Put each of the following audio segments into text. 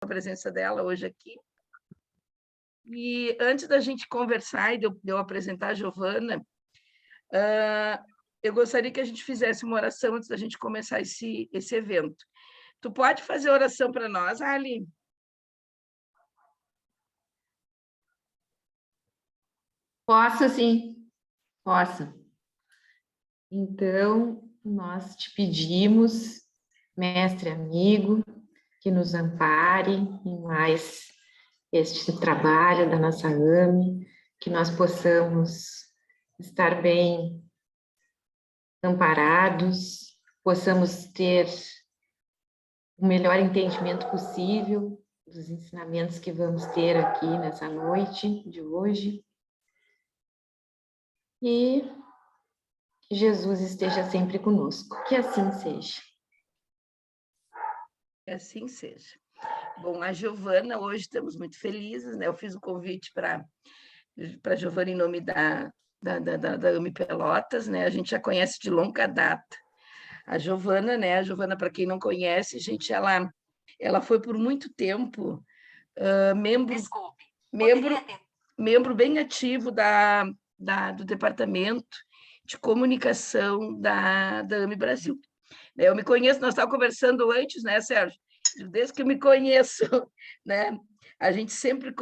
a presença dela hoje aqui. E antes da gente conversar e de eu apresentar a Giovana, eu gostaria que a gente fizesse uma oração antes da gente começar esse evento. Tu pode fazer oração para nós, Ali? Posso, sim, posso. Então, nós te pedimos, mestre amigo, que nos ampare em mais este trabalho da nossa AME, que nós possamos estar bem amparados, possamos ter o melhor entendimento possível dos ensinamentos que vamos ter aqui nessa noite de hoje. E que Jesus esteja sempre conosco. Que assim seja. Que assim seja. Bom, a Giovana, hoje estamos muito felizes, né? Eu fiz o convite para a Giovana em nome da AME Pelotas, né? A gente já conhece de longa data a Giovana, né? A Giovana, para quem não conhece, gente, ela foi por muito tempo membro bem ativo do departamento de comunicação da AME Brasil. Eu me conheço, nós estávamos conversando antes, né, Sérgio? Desde que eu me conheço, né? A gente sempre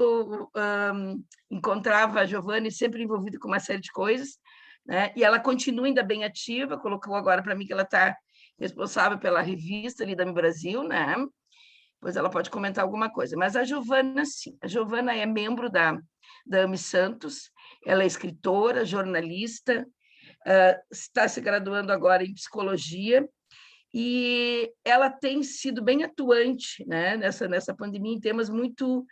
encontrava a Giovana sempre envolvida com uma série de coisas, né? E ela continua ainda bem ativa, colocou agora para mim que ela está responsável pela revista ali da AME Brasil, né? Pois ela pode comentar alguma coisa. Mas a Giovana, sim. A Giovana é membro da AME Santos, ela é escritora, jornalista, está se graduando agora em psicologia, e ela tem sido bem atuante, né, nessa pandemia em temas muito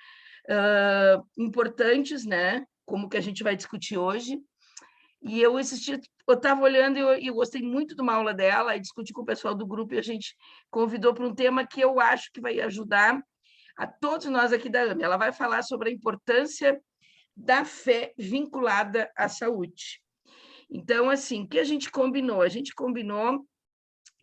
importantes, né, como que a gente vai discutir hoje. E eu estava olhando e eu gostei muito de uma aula dela, e discuti com o pessoal do grupo, e a gente convidou para um tema que eu acho que vai ajudar a todos nós aqui da AME. Ela vai falar sobre a importância da fé vinculada à saúde. Então, assim, o que a gente combinou? A gente combinou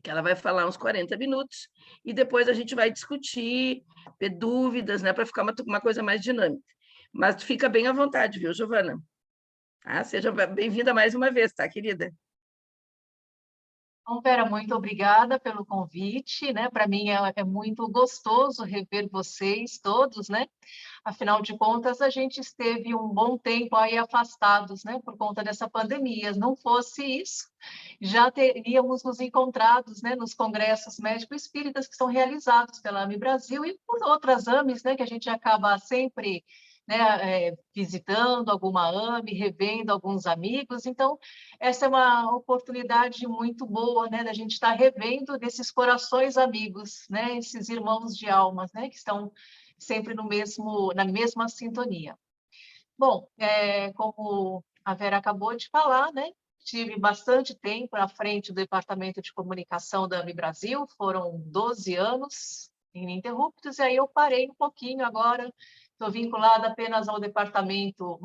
que ela vai falar uns 40 minutos, e depois a gente vai discutir, ter dúvidas, né, para ficar uma coisa mais dinâmica. Mas tu fica bem à vontade, viu, Giovana? Seja bem-vinda mais uma vez, tá, querida? Bom, Vera, muito obrigada pelo convite, né? Para mim é muito gostoso rever vocês todos, né? Afinal de contas, a gente esteve um bom tempo aí afastados, né? Por conta dessa pandemia. Não fosse isso, já teríamos nos encontrados, né? Nos congressos médico-espíritas que são realizados pela AME Brasil e por outras AMEs, né? Que a gente acaba sempre, né, visitando alguma AME, revendo alguns amigos. Então, essa é uma oportunidade muito boa, né, da gente estar revendo desses corações amigos, né, esses irmãos de almas, né, que estão sempre na mesma sintonia. Bom, como a Vera acabou de falar, né, tive bastante tempo à frente do Departamento de Comunicação da AME Brasil, foram 12 anos ininterruptos, e aí eu parei um pouquinho agora. Estou vinculada apenas ao departamento,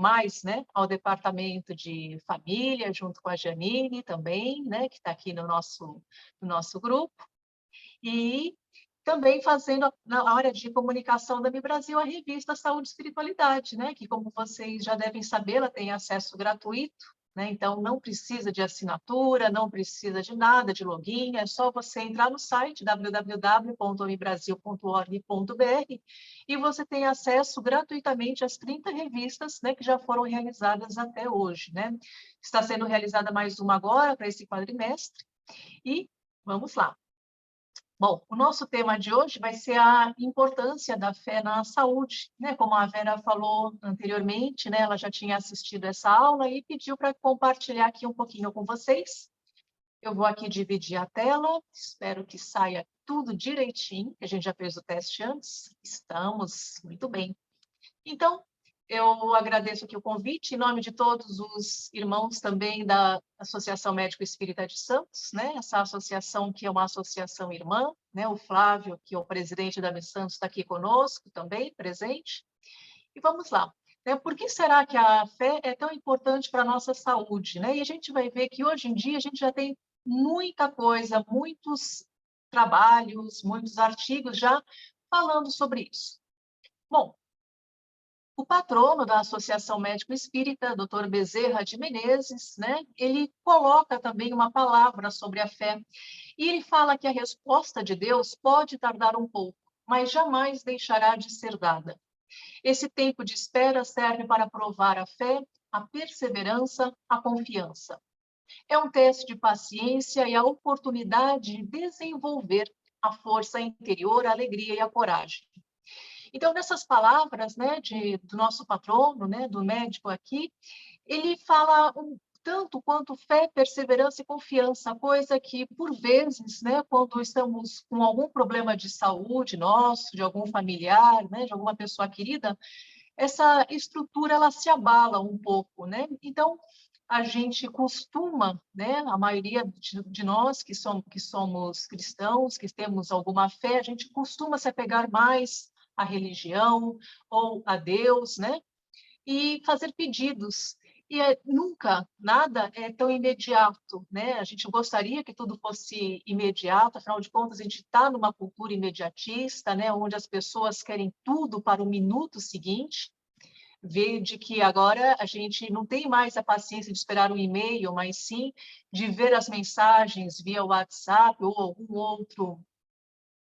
né, ao departamento de família, junto com a Janine também, né, que está aqui no nosso grupo, e também fazendo, na área de comunicação da AME Brasil, a revista Saúde e Espiritualidade, né, que, como vocês já devem saber, ela tem acesso gratuito, né, então não precisa de assinatura, não precisa de nada, de login, é só você entrar no site www.amebrasil.org.br e você tem acesso gratuitamente às 30 revistas, né, que já foram realizadas até hoje, né. Está sendo realizada mais uma agora para esse quadrimestre, e vamos lá. Bom, o nosso tema de hoje vai ser a importância da fé na saúde, né? Como a Vera falou anteriormente, né? Ela já tinha assistido essa aula e pediu para compartilhar aqui um pouquinho com vocês. Eu vou aqui dividir a tela, espero que saia tudo direitinho, que a gente já fez o teste antes. Estamos muito bem. Então, eu agradeço aqui o convite, em nome de todos os irmãos também da Associação Médico Espírita de Santos, né? Essa associação que é uma associação irmã, né? O Flávio, que é o presidente da AME Santos, está aqui conosco também, presente. E vamos lá. Né? Por que será que a fé é tão importante para a nossa saúde? Né? E a gente vai ver que hoje em dia a gente já tem muita coisa, muitos trabalhos, muitos artigos já falando sobre isso. Bom, o patrono da Associação Médico Espírita, Dr. Bezerra de Menezes, né, ele coloca também uma palavra sobre a fé. E ele fala que a resposta de Deus pode tardar um pouco, mas jamais deixará de ser dada. Esse tempo de espera serve para provar a fé, a perseverança, a confiança. É um teste de paciência e a oportunidade de desenvolver a força interior, a alegria e a coragem. Então, nessas palavras, né, do nosso patrono, né, do médico aqui, ele fala tanto quanto fé, perseverança e confiança, coisa que, por vezes, né, quando estamos com algum problema de saúde nosso, de algum familiar, né, de alguma pessoa querida, essa estrutura ela se abala um pouco, né? Então, a gente costuma, né, a maioria de nós que somos cristãos, que temos alguma fé, a gente costuma se apegar mais à religião ou a Deus, né? E fazer pedidos. E nunca, nada é tão imediato, né? A gente gostaria que tudo fosse imediato, afinal de contas, a gente está numa cultura imediatista, né? Onde as pessoas querem tudo para o minuto seguinte. Vede que agora a gente não tem mais a paciência de esperar um e-mail, mas sim de ver as mensagens via WhatsApp ou algum outro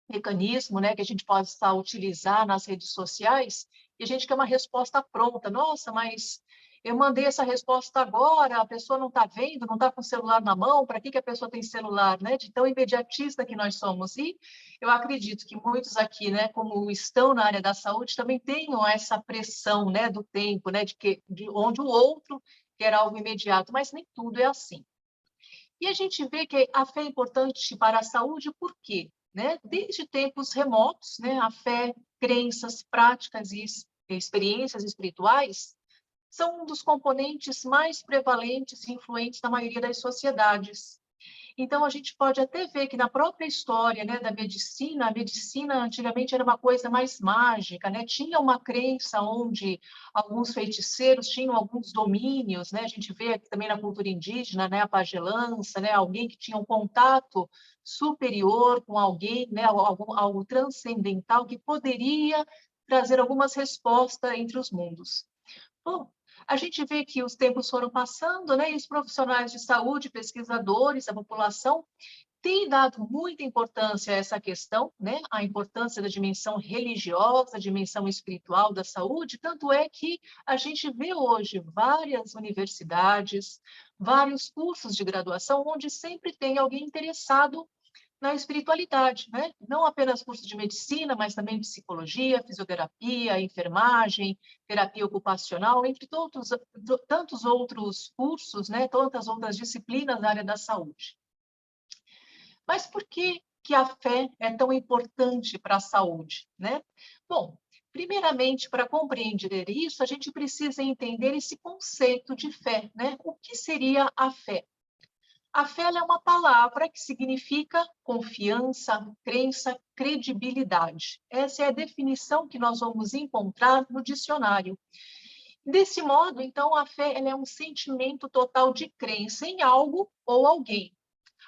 mecanismo, né, que a gente possa utilizar nas redes sociais, e a gente quer uma resposta pronta. Nossa, mas eu mandei essa resposta agora, a pessoa não está vendo, não está com o celular na mão, para que a pessoa tem celular, né? De tão imediatista que nós somos. E eu acredito que muitos aqui, né, como estão na área da saúde, também tenham essa pressão, né, do tempo, né, de onde o outro quer algo imediato, mas nem tudo é assim. E a gente vê que a fé é importante para a saúde, por quê? Né? Desde tempos remotos, né? A fé, crenças, práticas e experiências espirituais são um dos componentes mais prevalentes e influentes na maioria das sociedades. Então, a gente pode até ver que na própria história, né, da medicina, a medicina antigamente era uma coisa mais mágica, né? Tinha uma crença onde alguns feiticeiros tinham alguns domínios, né? A gente vê aqui também na cultura indígena, né, a pagelança, né, alguém que tinha um contato superior com alguém, né, algo transcendental que poderia trazer algumas respostas entre os mundos. Bom, a gente vê que os tempos foram passando, né, e os profissionais de saúde, pesquisadores, a população, têm dado muita importância a essa questão, né, a importância da dimensão religiosa, a dimensão espiritual da saúde, tanto é que a gente vê hoje várias universidades, vários cursos de graduação, onde sempre tem alguém interessado na espiritualidade, né? Não apenas curso de medicina, mas também psicologia, fisioterapia, enfermagem, terapia ocupacional, entre tantos outros cursos, né? Tantas outras disciplinas na área da saúde. Mas por que a fé é tão importante para a saúde, né? Bom, primeiramente, para compreender isso, a gente precisa entender esse conceito de fé, né? O que seria a fé? A fé é uma palavra que significa confiança, crença, credibilidade. Essa é a definição que nós vamos encontrar no dicionário. Desse modo, então, a fé é um sentimento total de crença em algo ou alguém,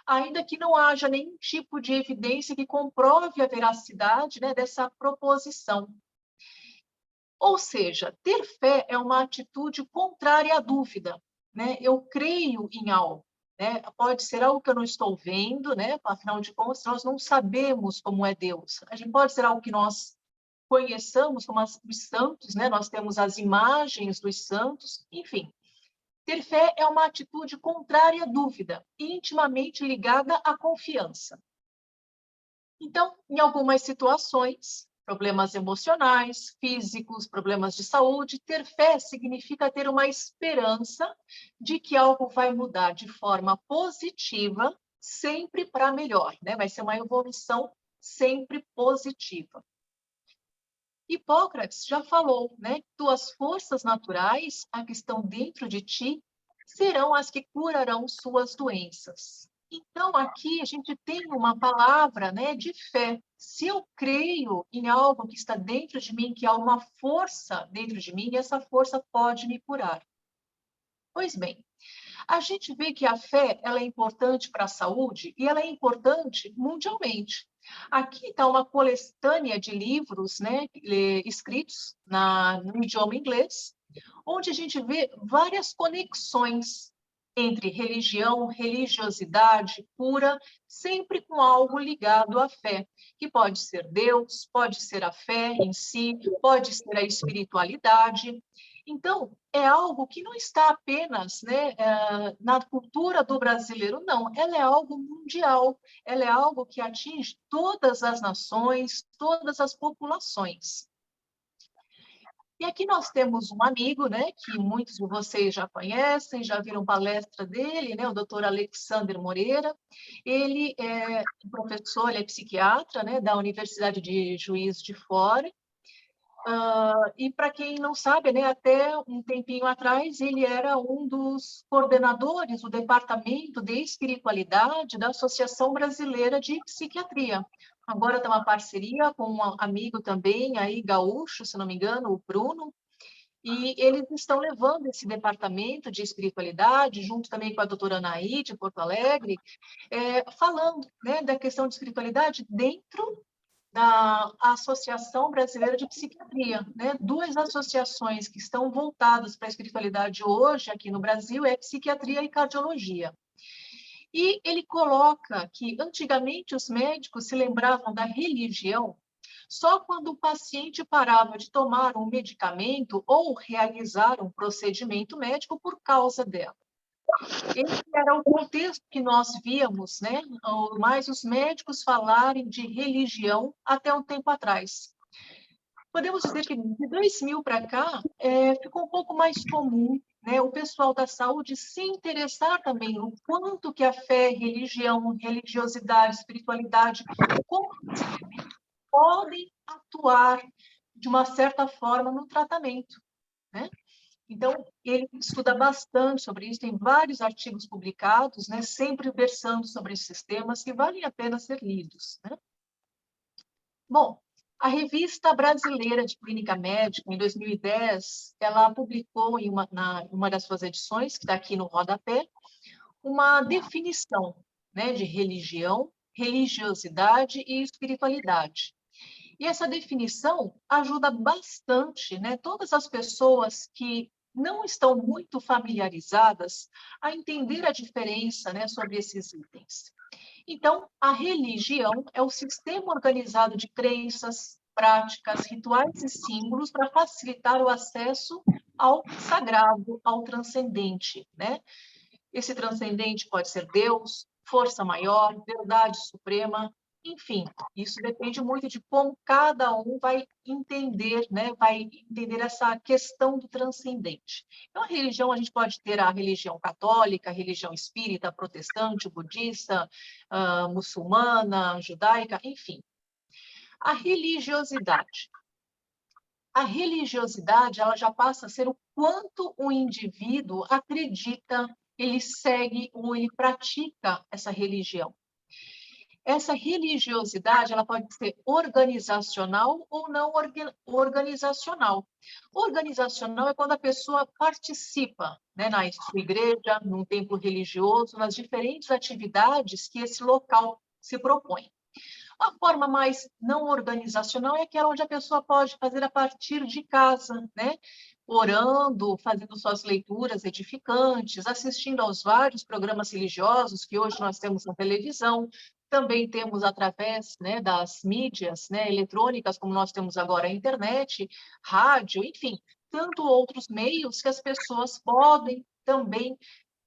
ainda que não haja nenhum tipo de evidência que comprove a veracidade, né, dessa proposição. Ou seja, ter fé é uma atitude contrária à dúvida, né? Eu creio em algo, né? Pode ser algo que eu não estou vendo, né? Afinal de contas, nós não sabemos como é Deus. A gente pode ser algo que nós conheçamos, como os santos, né? Nós temos as imagens dos santos, enfim. Ter fé é uma atitude contrária à dúvida, intimamente ligada à confiança. Então, em algumas situações, problemas emocionais, físicos, problemas de saúde, ter fé significa ter uma esperança de que algo vai mudar de forma positiva, sempre para melhor, né? Vai ser uma evolução sempre positiva. Hipócrates já falou, né? Tuas forças naturais, as que estão dentro de ti, serão as que curarão suas doenças. Então, aqui a gente tem uma palavra, né, de fé. Se eu creio em algo que está dentro de mim, que há uma força dentro de mim, essa força pode me curar. Pois bem, a gente vê que a fé ela é importante para a saúde e ela é importante mundialmente. Aqui está uma coletânea de livros, né, escritos no idioma inglês, onde a gente vê várias conexões entre religião, religiosidade, cura, sempre com algo ligado à fé, que pode ser Deus, pode ser a fé em si, pode ser a espiritualidade. Então, é algo que não está apenas, né, na cultura do brasileiro, não. Ela é algo mundial, ela é algo que atinge todas as nações, todas as populações. E aqui nós temos um amigo, né, que muitos de vocês já conhecem, já viram palestra dele, né, o Dr. Alexander Moreira. Ele é professor, ele é psiquiatra, né, da Universidade de Juiz de Fora. E para quem não sabe, né, até um tempinho atrás, ele era um dos coordenadores do Departamento de Espiritualidade da Associação Brasileira de Psiquiatria. Agora tem uma parceria com um amigo também, aí gaúcho, se não me engano, o Bruno, e eles estão levando esse departamento de espiritualidade, junto também com a doutora Anaí, de Porto Alegre, falando, né, da questão de espiritualidade dentro da Associação Brasileira de Psiquiatria, né? Duas associações que estão voltadas para a espiritualidade hoje aqui no Brasil é psiquiatria e cardiologia. E ele coloca que antigamente os médicos se lembravam da religião só quando o paciente parava de tomar um medicamento ou realizar um procedimento médico por causa dela. Esse era o contexto que nós víamos, né? Mais os médicos falarem de religião até um tempo atrás. Podemos dizer que de 2000 para cá ficou um pouco mais comum, né, o pessoal da saúde se interessar também no quanto que a fé, religião, religiosidade, espiritualidade, como podem atuar de uma certa forma no tratamento, né? Então, ele estuda bastante sobre isso, tem vários artigos publicados, né, sempre versando sobre esses temas que valem a pena ser lidos, né? Bom, a Revista Brasileira de Clínica Médica, em 2010, ela publicou em uma das suas edições, que está aqui no rodapé, uma definição, né, de religião, religiosidade e espiritualidade. E essa definição ajuda bastante, né, todas as pessoas que não estão muito familiarizadas a entender a diferença, né, sobre esses itens. Então, a religião é o sistema organizado de crenças, práticas, rituais e símbolos para facilitar o acesso ao sagrado, ao transcendente, né? Esse transcendente pode ser Deus, força maior, verdade suprema, enfim, isso depende muito de como cada um vai entender, né? Vai entender essa questão do transcendente. Então, a religião, a gente pode ter a religião católica, a religião espírita, protestante, budista, muçulmana, judaica, enfim. A religiosidade. A religiosidade, ela já passa a ser o quanto o indivíduo acredita, ele segue ou ele pratica essa religião. Essa religiosidade, ela pode ser organizacional ou não organizacional. Organizacional é quando a pessoa participa, né, na sua igreja, num templo religioso, nas diferentes atividades que esse local se propõe. A forma mais não organizacional é aquela onde a pessoa pode fazer a partir de casa, né? Orando, fazendo suas leituras edificantes, assistindo aos vários programas religiosos que hoje nós temos na televisão, também temos através, né, das mídias, né, eletrônicas, como nós temos agora a internet, rádio, enfim, tanto outros meios que as pessoas podem também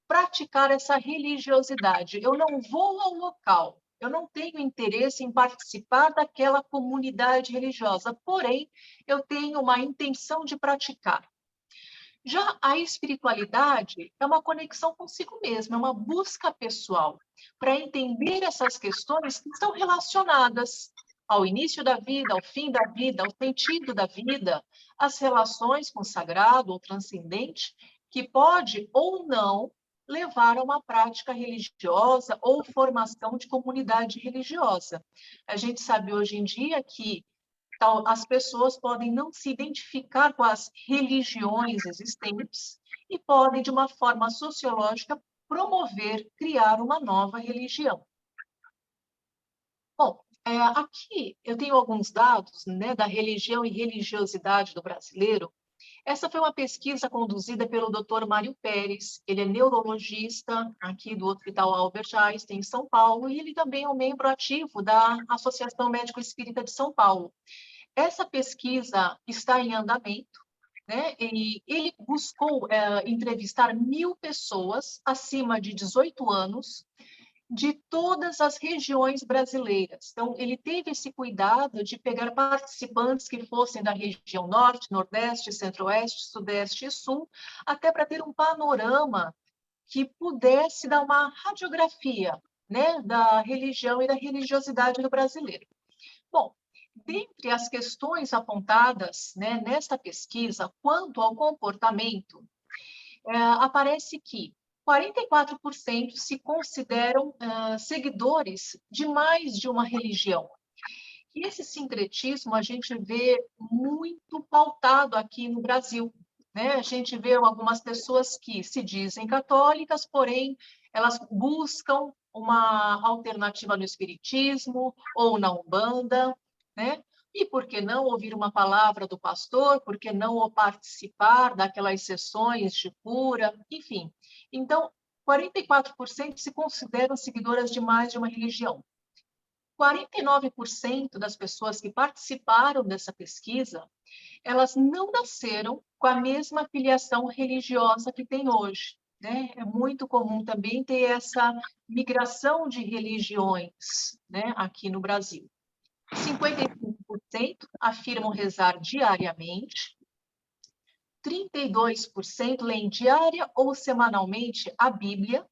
praticar essa religiosidade. Eu não vou ao local, eu não tenho interesse em participar daquela comunidade religiosa, porém, eu tenho uma intenção de praticar. Já a espiritualidade é uma conexão consigo mesmo, é uma busca pessoal para entender essas questões que estão relacionadas ao início da vida, ao fim da vida, ao sentido da vida, as relações com o sagrado ou transcendente, que pode ou não levar a uma prática religiosa ou formação de comunidade religiosa. A gente sabe hoje em dia que as pessoas podem não se identificar com as religiões existentes e podem, de uma forma sociológica, promover, criar uma nova religião. Bom, Aqui eu tenho alguns dados, né, da religião e religiosidade do brasileiro. Essa foi uma pesquisa conduzida pelo Dr. Mário Pérez. Ele é neurologista aqui do Hospital Albert Einstein, em São Paulo, e ele também é um membro ativo da Associação Médico Espírita de São Paulo. Essa pesquisa está em andamento, né? E ele buscou entrevistar 1.000 pessoas acima de 18 anos, de todas as regiões brasileiras. Então, ele teve esse cuidado de pegar participantes que fossem da região Norte, Nordeste, Centro-Oeste, Sudeste e Sul, até para ter um panorama que pudesse dar uma radiografia, né, da religião e da religiosidade do brasileiro. Bom, dentre as questões apontadas, né, nesta pesquisa, quanto ao comportamento, aparece que 44% se consideram seguidores de mais de uma religião. E esse sincretismo a gente vê muito pautado aqui no Brasil, né? A gente vê algumas pessoas que se dizem católicas, porém elas buscam uma alternativa no espiritismo ou na Umbanda, né? E por que não ouvir uma palavra do pastor? Por que não participar daquelas sessões de cura? Enfim, então, 44% se consideram seguidoras de mais de uma religião. 49% das pessoas que participaram dessa pesquisa, elas não nasceram com a mesma filiação religiosa que tem hoje, né? É muito comum também ter essa migração de religiões, né, aqui no Brasil. 55% afirmam rezar diariamente, 32% leem diária ou semanalmente a Bíblia,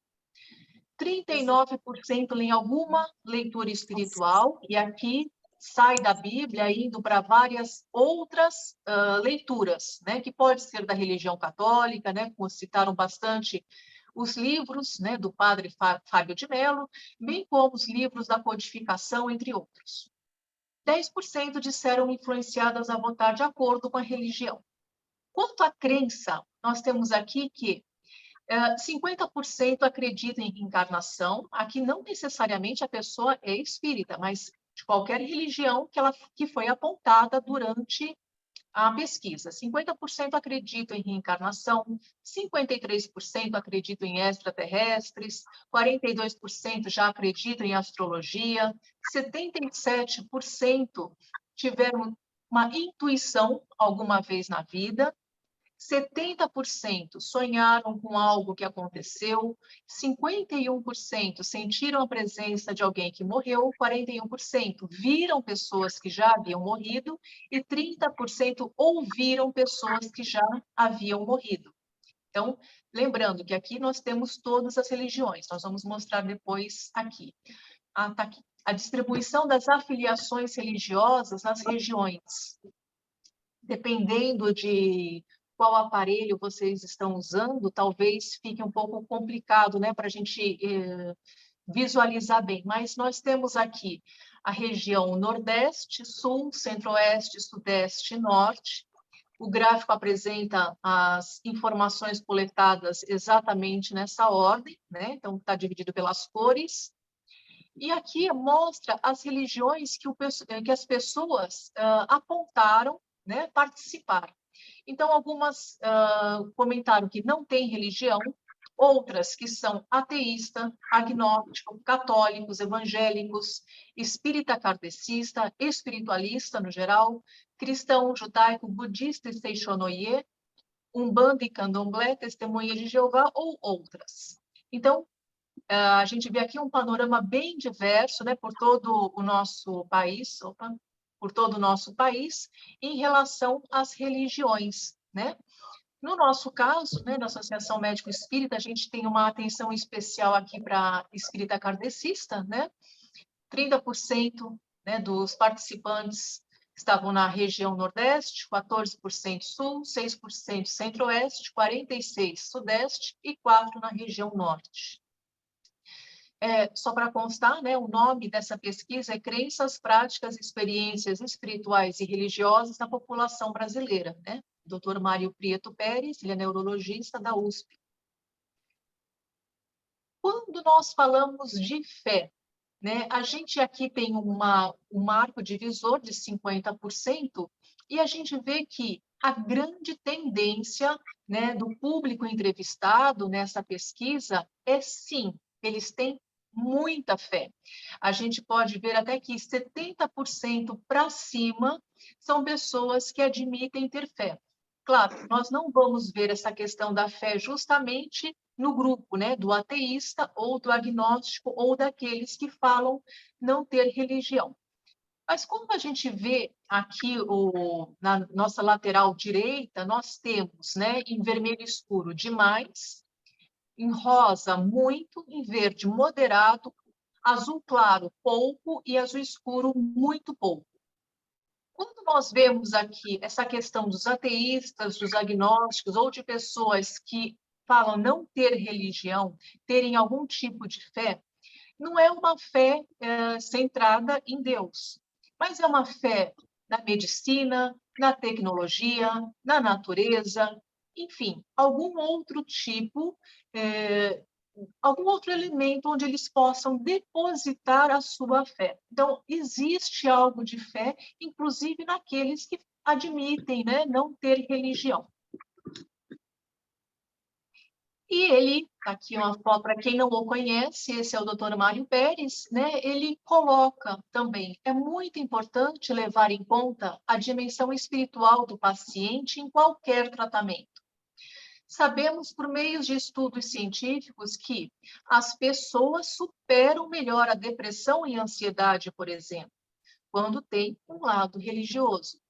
39% leem alguma leitura espiritual, e aqui sai da Bíblia indo para várias outras leituras, né, que pode ser da religião católica, né, como citaram bastante os livros, né, do padre Fábio de Mello, bem como os livros da codificação, entre outros. 10% disseram influenciadas a votar de acordo com a religião. Quanto à crença, nós temos aqui que 50% acreditam em reencarnação. Aqui não necessariamente a pessoa é espírita, mas de qualquer religião que foi apontada durante a pesquisa. 50% acreditam em reencarnação, 53% acreditam em extraterrestres, 42% já acreditam em astrologia, 77% tiveram uma intuição alguma vez na vida, 70% sonharam com algo que aconteceu, 51% sentiram a presença de alguém que morreu, 41% viram pessoas que já haviam morrido e 30% ouviram pessoas que já haviam morrido. Então, lembrando que aqui nós temos todas as religiões, nós vamos mostrar depois aqui. Tá aqui. A distribuição das afiliações religiosas nas regiões. Dependendo de qual aparelho vocês estão usando, talvez fique um pouco complicado, né, para a gente visualizar bem. Mas nós temos aqui a região Nordeste, Sul, Centro-Oeste, Sudeste e Norte. O gráfico apresenta as informações coletadas exatamente nessa ordem, né? Então, está dividido pelas cores. E aqui mostra as religiões que as pessoas apontaram, né, participar. Então, algumas comentaram que não tem religião, outras que são ateísta, agnóstico, católicos, evangélicos, espírita kardecista, espiritualista no geral, cristão, judaico, budista e seixonoye, umbanda e candomblé, testemunha de Jeová ou outras. Então, a gente vê aqui um panorama bem diverso, né, por todo o nosso país, em relação às religiões, né? No nosso caso, né, na Associação Médico Espírita, a gente tem uma atenção especial aqui para espírita kardecista, né? 30%, né, dos participantes estavam na região Nordeste, 14% Sul, 6% Centro-Oeste, 46% Sudeste e 4% na região Norte. Só para constar, né, o nome dessa pesquisa é Crenças, Práticas, Experiências Espirituais e Religiosas da População Brasileira, né? Dr. Mário Prieto Pérez, ele é neurologista da USP. Quando nós falamos de fé, né? A gente aqui tem um marco divisor de 50%, e a gente vê que a grande tendência, né, do público entrevistado nessa pesquisa é sim, eles têm muita fé. A gente pode ver até que 70% para cima são pessoas que admitem ter fé. Claro, nós não vamos ver essa questão da fé justamente no grupo, né, do ateísta ou do agnóstico ou daqueles que falam não ter religião. Mas como a gente vê aqui na nossa lateral direita, nós temos, né, em vermelho escuro demais, em rosa muito, em verde moderado, azul claro pouco e azul escuro muito pouco. Quando nós vemos aqui essa questão dos ateístas, dos agnósticos ou de pessoas que falam não ter religião, terem algum tipo de fé, não é uma fé centrada em Deus, mas é uma fé na medicina, na tecnologia, na natureza, enfim, algum outro elemento onde eles possam depositar a sua fé. Então, existe algo de fé, inclusive naqueles que admitem, né, não ter religião. E ele, aqui uma foto para quem não o conhece, esse é o Dr. Mário Pérez, né? Ele coloca também, é muito importante levar em conta a dimensão espiritual do paciente em qualquer tratamento. Sabemos por meios de estudos científicos que as pessoas superam melhor a depressão e a ansiedade, por exemplo, quando tem um lado religioso.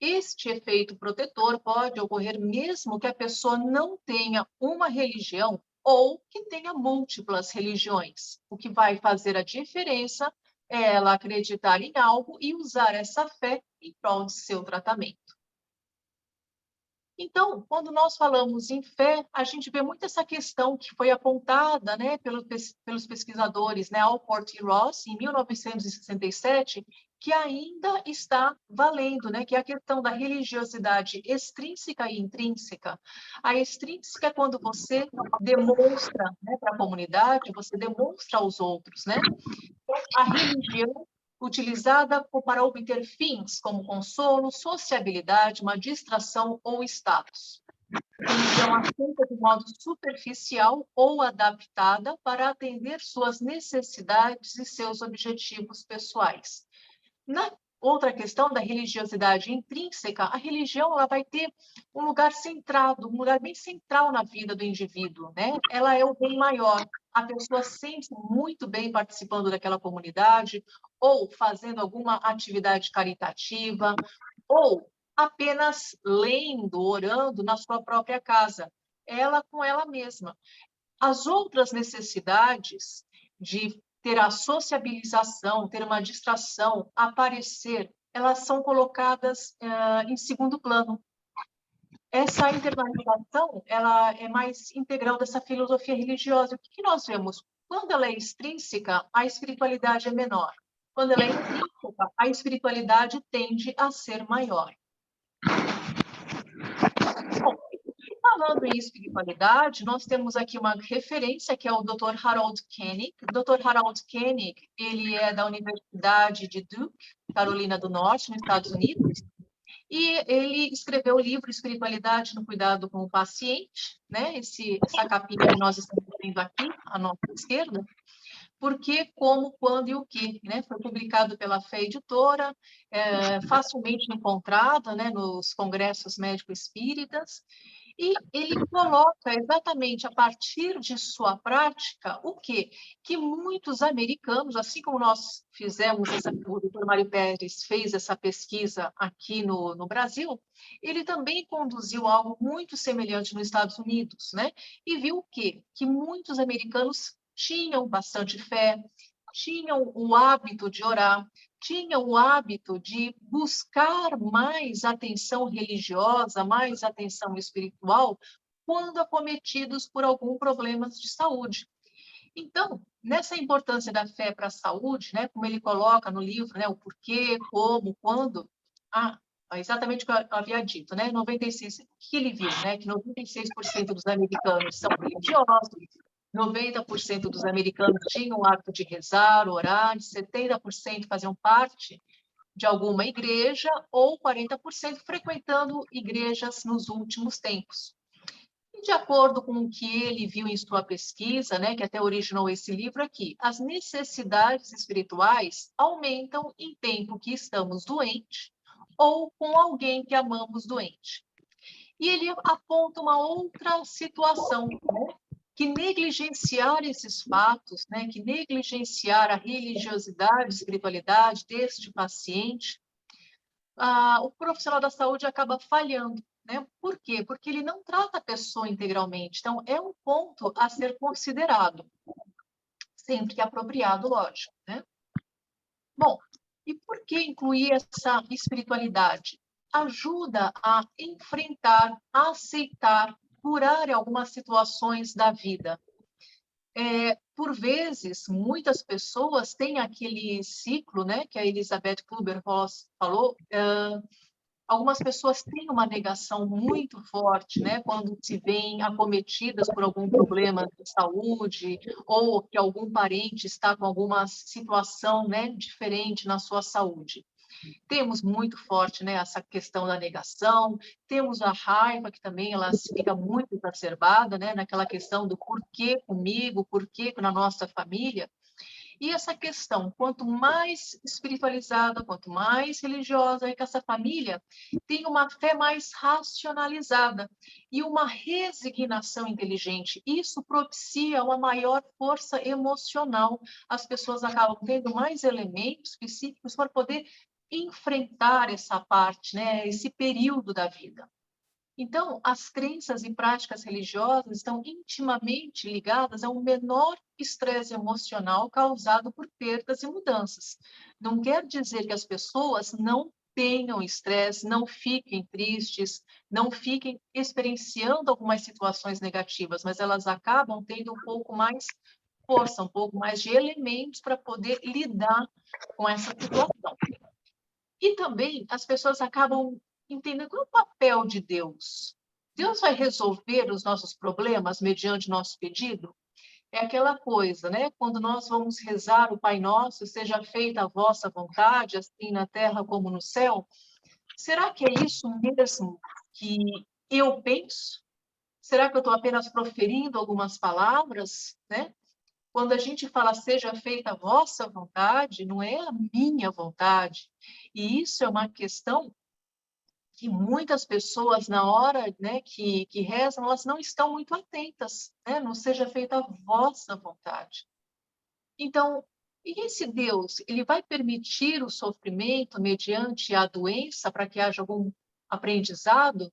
Este efeito protetor pode ocorrer mesmo que a pessoa não tenha uma religião ou que tenha múltiplas religiões. O que vai fazer a diferença é ela acreditar em algo e usar essa fé em prol de seu tratamento. Então, quando nós falamos em fé, a gente vê muito essa questão que foi apontada, né, pelos pesquisadores, né, Alport e Ross, em 1967, que ainda está valendo, né, que é a questão da religiosidade extrínseca e intrínseca. A extrínseca é quando você demonstra, né, para a comunidade, você demonstra aos outros, né? Então, a religião utilizada para obter fins como consolo, sociabilidade, uma distração ou status. Religião aceita de modo superficial ou adaptada para atender suas necessidades e seus objetivos pessoais. Na outra questão da religiosidade intrínseca, a religião ela vai ter um lugar centrado, um lugar bem central na vida do indivíduo, né? Ela é o bem maior. A pessoa sente muito bem participando daquela comunidade, ou fazendo alguma atividade caritativa, ou apenas lendo, orando na sua própria casa, ela com ela mesma. As outras necessidades de ter a sociabilização, ter uma distração, aparecer, elas são colocadas em segundo plano. Essa internalização, ela é mais integral dessa filosofia religiosa. O que nós vemos? Quando ela é extrínseca, a espiritualidade é menor. Quando ela é intrínseca, a espiritualidade tende a ser maior. Bom, falando em espiritualidade, nós temos aqui uma referência que é o Dr. Harold Koenig. O Dr. Harold Koenig, ele é da Universidade de Duke, Carolina do Norte, nos Estados Unidos, e ele escreveu o livro Espiritualidade no Cuidado com o Paciente, né? Essa capinha que nós estamos vendo aqui, à nossa esquerda, porque, como, quando e o que, né? Foi publicado pela Fé Editora, facilmente encontrado, né, nos congressos médico-espíritas, e ele coloca exatamente a partir de sua prática o quê? Que muitos americanos, assim como nós fizemos, o Dr. Mário Pérez fez essa pesquisa aqui no Brasil, ele também conduziu algo muito semelhante nos Estados Unidos, né? E viu o quê? Que muitos americanos tinham bastante fé, tinham o hábito de orar, tinham o hábito de buscar mais atenção religiosa, mais atenção espiritual, quando acometidos por algum problema de saúde. Então, nessa importância da fé para a saúde, né, como ele coloca no livro, né, o porquê, como, quando, exatamente o que eu havia dito, né, 96, o que ele viu, né, que 96% dos americanos são religiosos, 90% dos americanos tinham o hábito de rezar, orar, 70% faziam parte de alguma igreja ou 40% frequentando igrejas nos últimos tempos. E de acordo com o que ele viu em sua pesquisa, né, que até originou esse livro aqui, as necessidades espirituais aumentam em tempo que estamos doentes ou com alguém que amamos doente. E ele aponta uma outra situação, né, que negligenciar esses fatos, né, que negligenciar a religiosidade, a espiritualidade deste paciente, o profissional da saúde acaba falhando, né? Por quê? Porque ele não trata a pessoa integralmente. Então, é um ponto a ser considerado, sempre que apropriado, lógico, né? Bom, e por que incluir essa espiritualidade? Ajuda a enfrentar, a aceitar, curar algumas situações da vida. Por vezes, muitas pessoas têm aquele ciclo, né, que a Elizabeth Kubler-Ross falou. Algumas pessoas têm uma negação muito forte, né, quando se veem acometidas por algum problema de saúde ou que algum parente está com alguma situação, né, diferente na sua saúde. Temos muito forte, né, essa questão da negação, temos a raiva, que também ela fica muito exacerbada, né, naquela questão do porquê comigo, porquê na nossa família. E essa questão, quanto mais espiritualizada, quanto mais religiosa é que essa família, tem uma fé mais racionalizada e uma resignação inteligente. Isso propicia uma maior força emocional. As pessoas acabam tendo mais elementos psíquicos para poder enfrentar essa parte, né, esse período da vida. Então, as crenças e práticas religiosas estão intimamente ligadas a um menor estresse emocional causado por perdas e mudanças. Não quer dizer que as pessoas não tenham estresse, não fiquem tristes, não fiquem experienciando algumas situações negativas, mas elas acabam tendo um pouco mais força, um pouco mais de elementos para poder lidar com essa situação. E também as pessoas acabam entendendo qual é o papel de Deus. Deus vai resolver os nossos problemas mediante nosso pedido? É aquela coisa, né? Quando nós vamos rezar o Pai Nosso, seja feita a vossa vontade, assim na terra como no céu. Será que é isso mesmo que eu penso? Será que eu estou apenas proferindo algumas palavras, né? Quando a gente fala seja feita a vossa vontade, não é a minha vontade. E isso é uma questão que muitas pessoas, na hora, né, que rezam, elas não estão muito atentas, né? Não seja feita a vossa vontade. Então, e esse Deus, ele vai permitir o sofrimento mediante a doença para que haja algum aprendizado?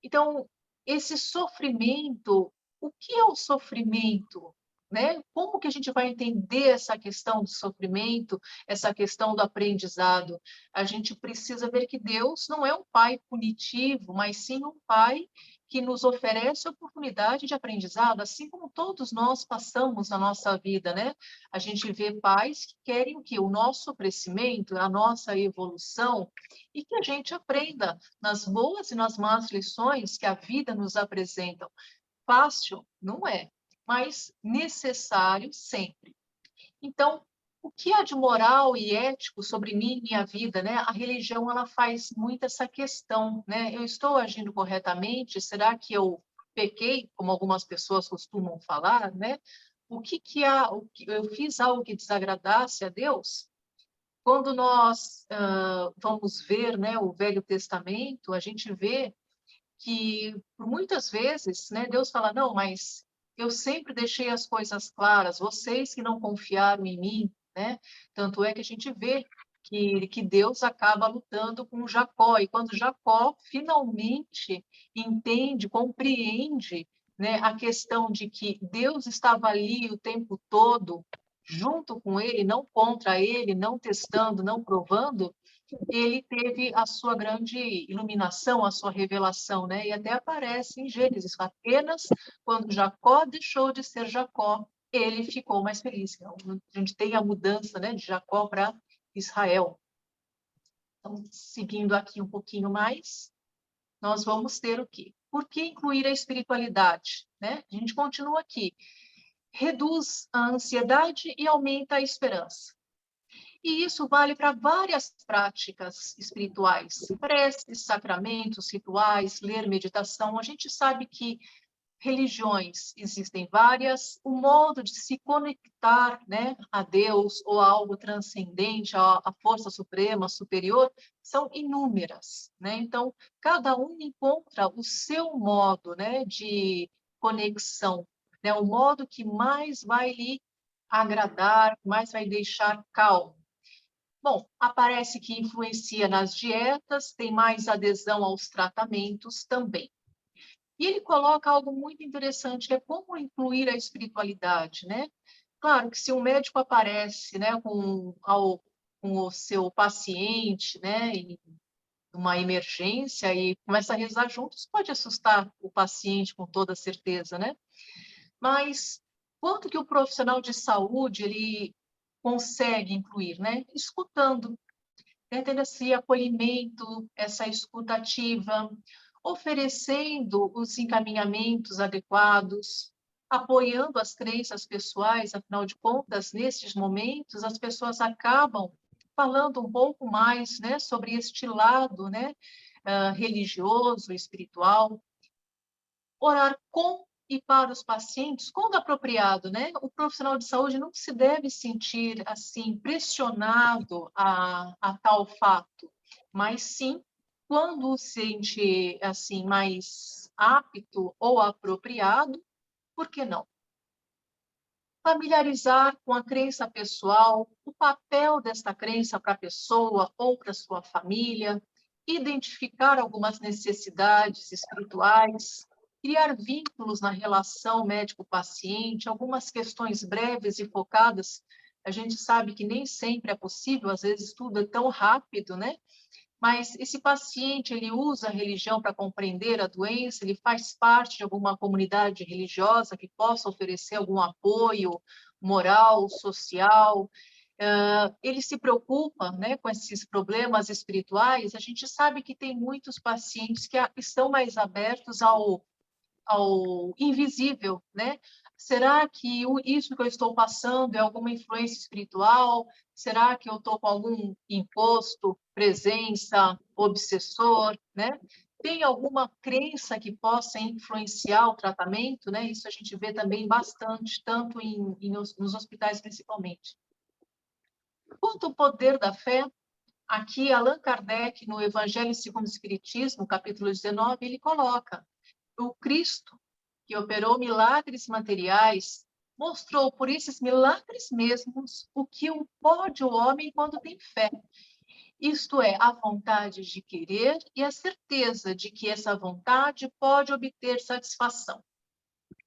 Então, esse sofrimento, o que é o sofrimento? Né? Como que a gente vai entender essa questão do sofrimento, essa questão do aprendizado? A gente precisa ver que Deus não é um pai punitivo, mas sim um pai que nos oferece a oportunidade de aprendizado, assim como todos nós passamos na nossa vida, né? A gente vê pais que querem que o nosso crescimento, a nossa evolução, e que a gente aprenda nas boas e nas más lições que a vida nos apresenta. Fácil? Não é, mas necessário sempre. Então, o que há de moral e ético sobre mim e minha vida, né? A religião, ela faz muito essa questão, né? Eu estou agindo corretamente? Será que eu pequei, como algumas pessoas costumam falar, né? Eu fiz algo que desagradasse a Deus? Quando nós vamos ver, né, o Velho Testamento, a gente vê que, por muitas vezes, né, Deus fala, não, mas eu sempre deixei as coisas claras, vocês que não confiaram em mim, né? Tanto é que a gente vê que Deus acaba lutando com Jacó, e quando Jacó finalmente entende, compreende, né, a questão de que Deus estava ali o tempo todo, junto com ele, não contra ele, não testando, não provando, ele teve a sua grande iluminação, a sua revelação, né? E até aparece em Gênesis, apenas quando Jacó deixou de ser Jacó, ele ficou mais feliz. Então, a gente tem a mudança, né, de Jacó para Israel. Então, seguindo aqui um pouquinho mais, nós vamos ter o quê? Por que incluir a espiritualidade? Né? A gente continua aqui. reduz a ansiedade e aumenta a esperança. E isso vale para várias práticas espirituais, preces, sacramentos, rituais, ler, meditação. A gente sabe que religiões existem várias, o modo de se conectar, né, a Deus ou a algo transcendente, a força suprema, superior, são inúmeras, né? Então, cada um encontra o seu modo, né, de conexão, né, o modo que mais vai lhe agradar, mais vai deixar calmo. Bom, aparece que influencia nas dietas, tem mais adesão aos tratamentos também. E ele coloca algo muito interessante, que é como incluir a espiritualidade, né? Claro que se um médico aparece, né, com o seu paciente, né, em uma emergência e começa a rezar juntos, pode assustar o paciente com toda certeza, né? Mas quanto que o profissional de saúde ele consegue incluir, né? Escutando, né? Tendo esse acolhimento, essa escuta ativa, oferecendo os encaminhamentos adequados, apoiando as crenças pessoais, afinal de contas, nesses momentos, as pessoas acabam falando um pouco mais, né, sobre este lado, né, religioso, espiritual. Orar com e para os pacientes, quando apropriado, né? O profissional de saúde não se deve sentir, assim, pressionado a tal fato, mas sim, quando sente, assim, mais apto ou apropriado, por que não? Familiarizar com a crença pessoal, o papel desta crença para a pessoa ou para a sua família, identificar algumas necessidades espirituais, criar vínculos na relação médico-paciente, algumas questões breves e focadas. A gente sabe que nem sempre é possível, às vezes tudo é tão rápido, né? Mas esse paciente, ele usa a religião para compreender a doença, ele faz parte de alguma comunidade religiosa que possa oferecer algum apoio moral, social, ele se preocupa, né, com esses problemas espirituais. A gente sabe que tem muitos pacientes que estão mais abertos ao invisível, né? Será que isso que eu estou passando é alguma influência espiritual? Será que eu estou com algum imposto, presença, obsessor, né? Tem alguma crença que possa influenciar o tratamento, né? Isso a gente vê também bastante, tanto nos hospitais principalmente. Quanto ao poder da fé, aqui Allan Kardec, no Evangelho segundo o Espiritismo, capítulo 19, ele coloca: o Cristo, que operou milagres materiais, mostrou por esses milagres mesmos o que pode o homem quando tem fé. Isto é, a vontade de querer e a certeza de que essa vontade pode obter satisfação.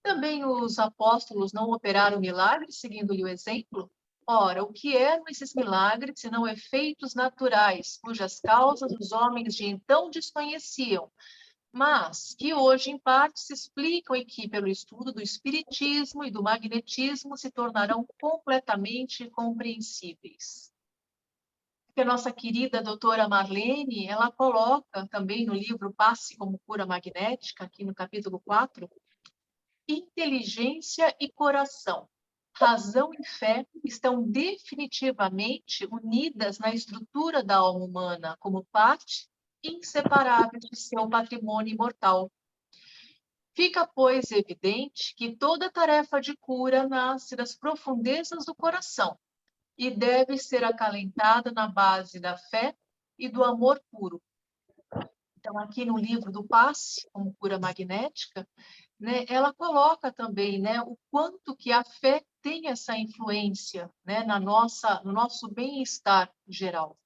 Também os apóstolos não operaram milagres seguindo-lhe o exemplo? Ora, o que eram esses milagres senão efeitos naturais, cujas causas os homens de então desconheciam, mas que hoje, em parte, se explicam e que, pelo estudo do espiritismo e do magnetismo, se tornarão completamente compreensíveis. A nossa querida doutora Marlene, ela coloca também no livro Passe como Cura Magnética, aqui no capítulo 4, inteligência e coração, razão e fé estão definitivamente unidas na estrutura da alma humana, como parte inseparável de seu patrimônio imortal. Fica, pois, evidente que toda tarefa de cura nasce das profundezas do coração e deve ser acalentada na base da fé e do amor puro. Então, aqui no livro do Passe, como Cura Magnética, né, ela coloca também, né, o quanto que a fé tem essa influência, né, no nosso bem-estar geral.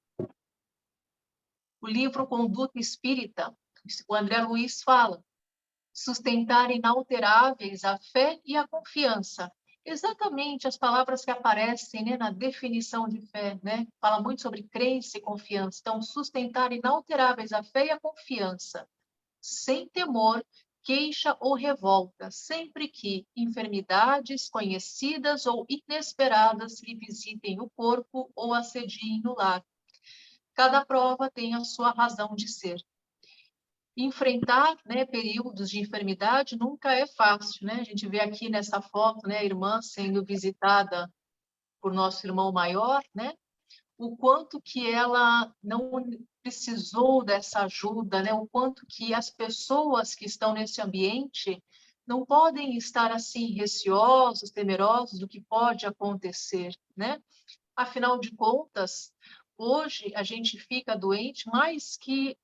O livro Conduta Espírita, o André Luiz fala: sustentar inalteráveis a fé e a confiança. Exatamente as palavras que aparecem, né, na definição de fé, né? Fala muito sobre crença e confiança. Então, sustentar inalteráveis a fé e a confiança, sem temor, queixa ou revolta, sempre que enfermidades conhecidas ou inesperadas lhe visitem o corpo ou assediem no lar. Cada prova tem a sua razão de ser. enfrentar, né, períodos de enfermidade nunca é fácil, né? A gente vê aqui nessa foto, né, a irmã sendo visitada por nosso irmão maior, né? O quanto que ela não precisou dessa ajuda, né? O quanto que as pessoas que estão nesse ambiente não podem estar assim receosos, temerosos do que pode acontecer, né? Afinal de contas, hoje a gente fica doente, por mais que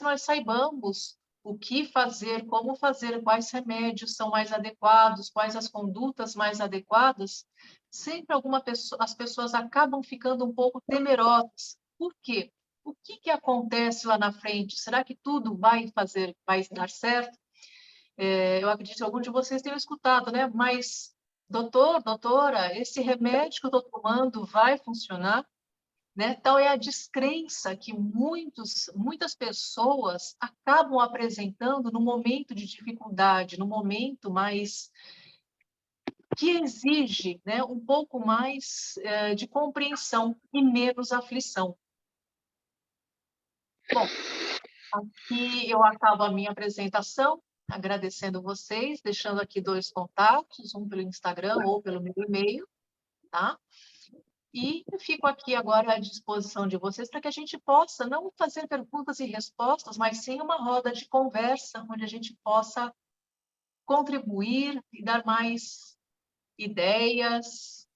nós saibamos o que fazer, como fazer, quais remédios são mais adequados, quais as condutas mais adequadas, sempre as pessoas acabam ficando um pouco temerosas. Por quê? O que acontece lá na frente? Será que tudo vai dar certo? Eu acredito que algum de vocês tenham escutado, né? Mas, doutora, esse remédio que eu estou tomando vai funcionar? Né? Tal é a descrença que muitas pessoas acabam apresentando no momento de dificuldade, no momento mais que exige, né, um pouco mais de compreensão e menos aflição. Bom, aqui eu acabo a minha apresentação, agradecendo vocês, deixando aqui 2 contatos, um pelo Instagram ou pelo meu e-mail, tá? E eu fico aqui agora à disposição de vocês para que a gente possa não fazer perguntas e respostas, mas sim uma roda de conversa, onde a gente possa contribuir e dar mais ideias,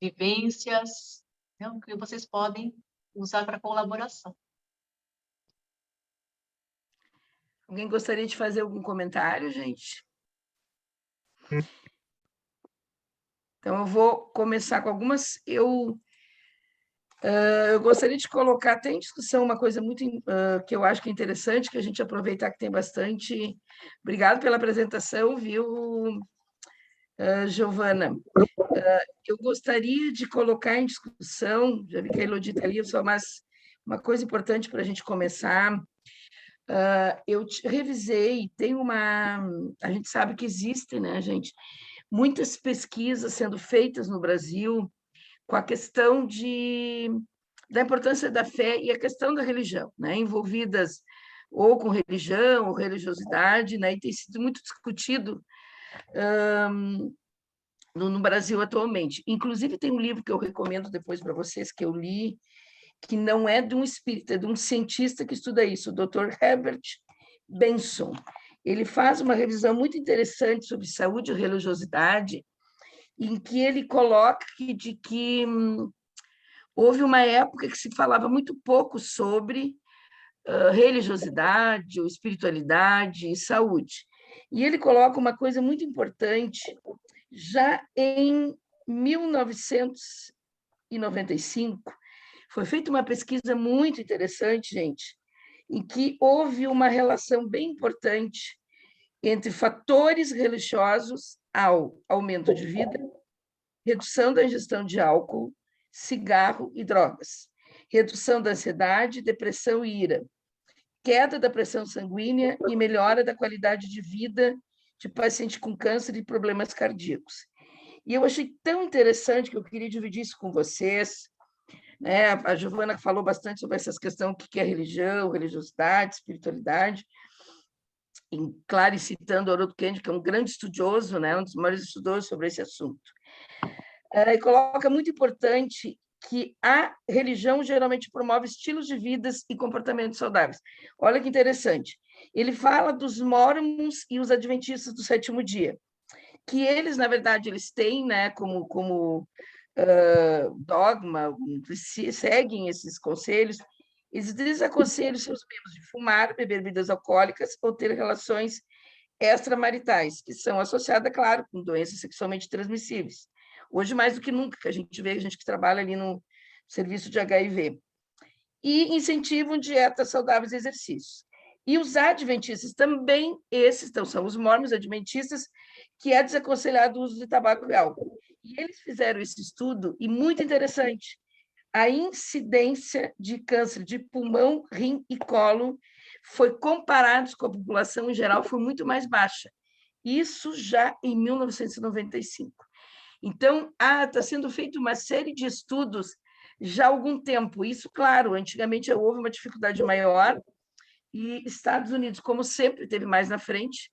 vivências, né, que vocês podem usar para colaboração. Alguém gostaria de fazer algum comentário, gente? Então, eu vou começar com algumas. Eu gostaria de colocar até em discussão uma coisa muito que eu acho que é interessante, que a gente aproveitar que tem bastante. Obrigado pela apresentação, viu, Giovana? Eu gostaria de colocar em discussão, já vi que a Elodie está ali, mas uma coisa importante para a gente começar. Eu revisei, tem uma. A gente sabe que existem, né, gente? Muitas pesquisas sendo feitas no Brasil com a questão da importância da fé e a questão da religião, né? Envolvidas ou com religião ou religiosidade, né? E tem sido muito discutido no Brasil atualmente. Inclusive, tem um livro que eu recomendo depois para vocês, que eu li, que não é de um espírita, é de um cientista que estuda isso, o Dr. Herbert Benson. Ele faz uma revisão muito interessante sobre saúde e religiosidade, em que ele coloca de que houve uma época que se falava muito pouco sobre religiosidade, ou espiritualidade e saúde. E ele coloca uma coisa muito importante, já em 1995, foi feita uma pesquisa muito interessante, gente, em que houve uma relação bem importante entre fatores religiosos ao aumento de vida, redução da ingestão de álcool, cigarro e drogas, redução da ansiedade, depressão e ira, queda da pressão sanguínea e melhora da qualidade de vida de paciente com câncer e problemas cardíacos. E eu achei tão interessante que eu queria dividir isso com vocês. Né? A Giovana falou bastante sobre essas questões, o que é religião, religiosidade, espiritualidade, claro, citando Haroldo Kendio, que é um grande estudioso, né? Um dos maiores estudiosos sobre esse assunto. E coloca muito importante que a religião geralmente promove estilos de vida e comportamentos saudáveis. Olha que interessante. Ele fala dos mormons e os adventistas do sétimo dia, que eles, na verdade, eles têm, né, como dogma, seguem esses conselhos, eles desaconselham seus membros de fumar, beber bebidas alcoólicas ou ter relações extramaritais, que são associadas, claro, com doenças sexualmente transmissíveis. Hoje, mais do que nunca, que a gente vê, a gente que trabalha ali no serviço de HIV. E incentivam dietas saudáveis e exercícios. E os adventistas também, esses então, são os mormons adventistas, que é desaconselhado o uso de tabaco e álcool. E eles fizeram esse estudo, e muito interessante, a incidência de câncer de pulmão, rim e colo foi comparado com a população em geral, foi muito mais baixa. Isso já em 1995. Então, está sendo feita uma série de estudos já há algum tempo. Isso, claro, antigamente houve uma dificuldade maior, e Estados Unidos, como sempre, teve mais na frente,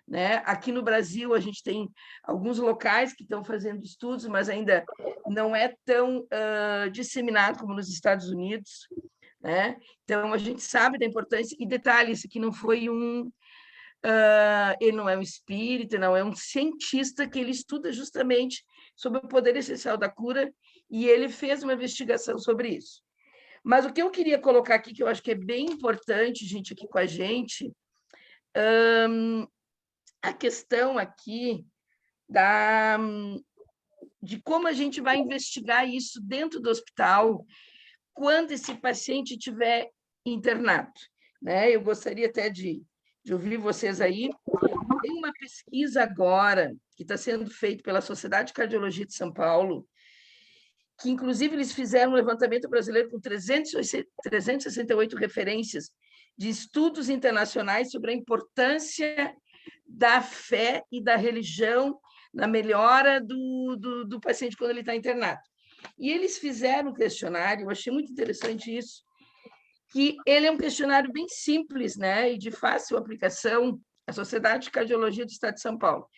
né? Aqui no Brasil, a gente tem alguns locais que estão fazendo estudos, mas ainda não é tão disseminado como nos Estados Unidos, né? Então, a gente sabe da importância, e detalhe, isso aqui não foi ele não é um espírita, não é um cientista que ele estuda justamente sobre o poder essencial da cura, e ele fez uma investigação sobre isso. Mas o que eu queria colocar aqui, que eu acho que é bem importante, gente, aqui com a gente, a questão aqui de como a gente vai investigar isso dentro do hospital quando esse paciente estiver internado, né? Eu gostaria até de ouvir vocês aí. Tem uma pesquisa agora que está sendo feita pela Sociedade de Cardiologia de São Paulo, que, inclusive, eles fizeram um levantamento brasileiro com 368 referências de estudos internacionais sobre a importância da fé e da religião na melhora do paciente quando ele está internado. E eles fizeram um questionário, eu achei muito interessante isso, que ele é um questionário bem simples, né, e de fácil aplicação, a Sociedade de Cardiologia do Estado de São Paulo,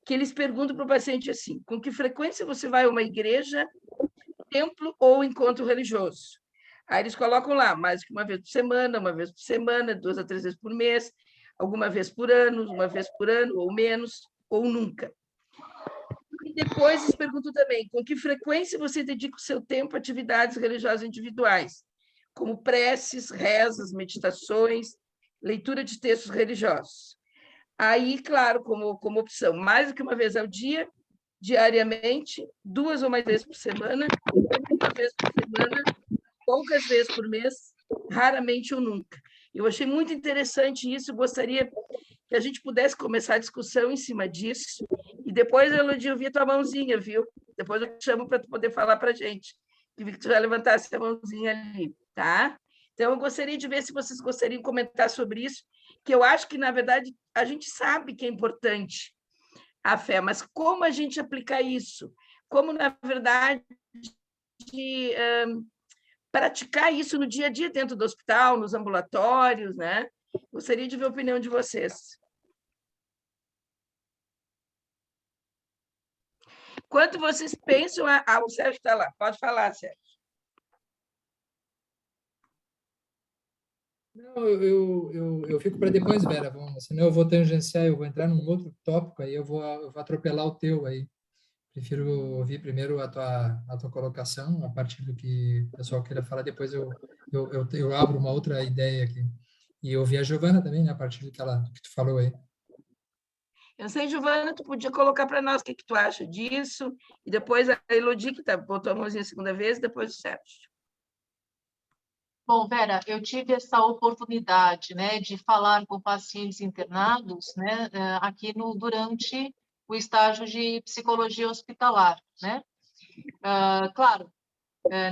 que eles perguntam para o paciente assim: com que frequência você vai a uma igreja, templo ou encontro religioso? Aí eles colocam lá, mais que uma vez por semana, 2 a 3 vezes por mês, alguma vez por ano, uma vez por ano, ou menos, ou nunca. E depois eles perguntam também, com que frequência você dedica o seu tempo a atividades religiosas individuais, como preces, rezas, meditações, leitura de textos religiosos. Aí, claro, como opção, mais do que uma vez ao dia, diariamente, 2 ou mais vezes por semana, uma vez por semana, poucas vezes por mês, raramente ou nunca. Eu achei muito interessante isso, gostaria que a gente pudesse começar a discussão em cima disso, e depois, Elodie, eu vi tua mãozinha, viu? Depois eu te chamo para tu poder falar para a gente, que vi que tu já levantasse a mãozinha ali, tá? Então, eu gostaria de ver se vocês gostariam de comentar sobre isso, que eu acho que, na verdade, a gente sabe que é importante a fé, mas como a gente aplicar isso? Como, na verdade, praticar isso no dia a dia dentro do hospital, nos ambulatórios, né? Gostaria de ver a opinião de vocês. Quanto vocês pensam... o Sérgio está lá. Pode falar, Sérgio. Não, eu fico para depois, Vera, senão eu vou tangenciar, eu vou entrar num outro tópico, aí eu vou atropelar o teu aí. Prefiro ouvir primeiro a tua colocação, a partir do que o pessoal queira falar, depois eu abro uma outra ideia aqui. E ouvir a Giovana também, né, a partir do que tu falou aí. Eu sei, Giovana, tu podia colocar para nós o que tu acha disso, e depois a Elodie, que botou a mãozinha a segunda vez, e depois o Sérgio. Bom, Vera, eu tive essa oportunidade, né, de falar com pacientes internados, né, aqui durante o estágio de psicologia hospitalar, né? Claro,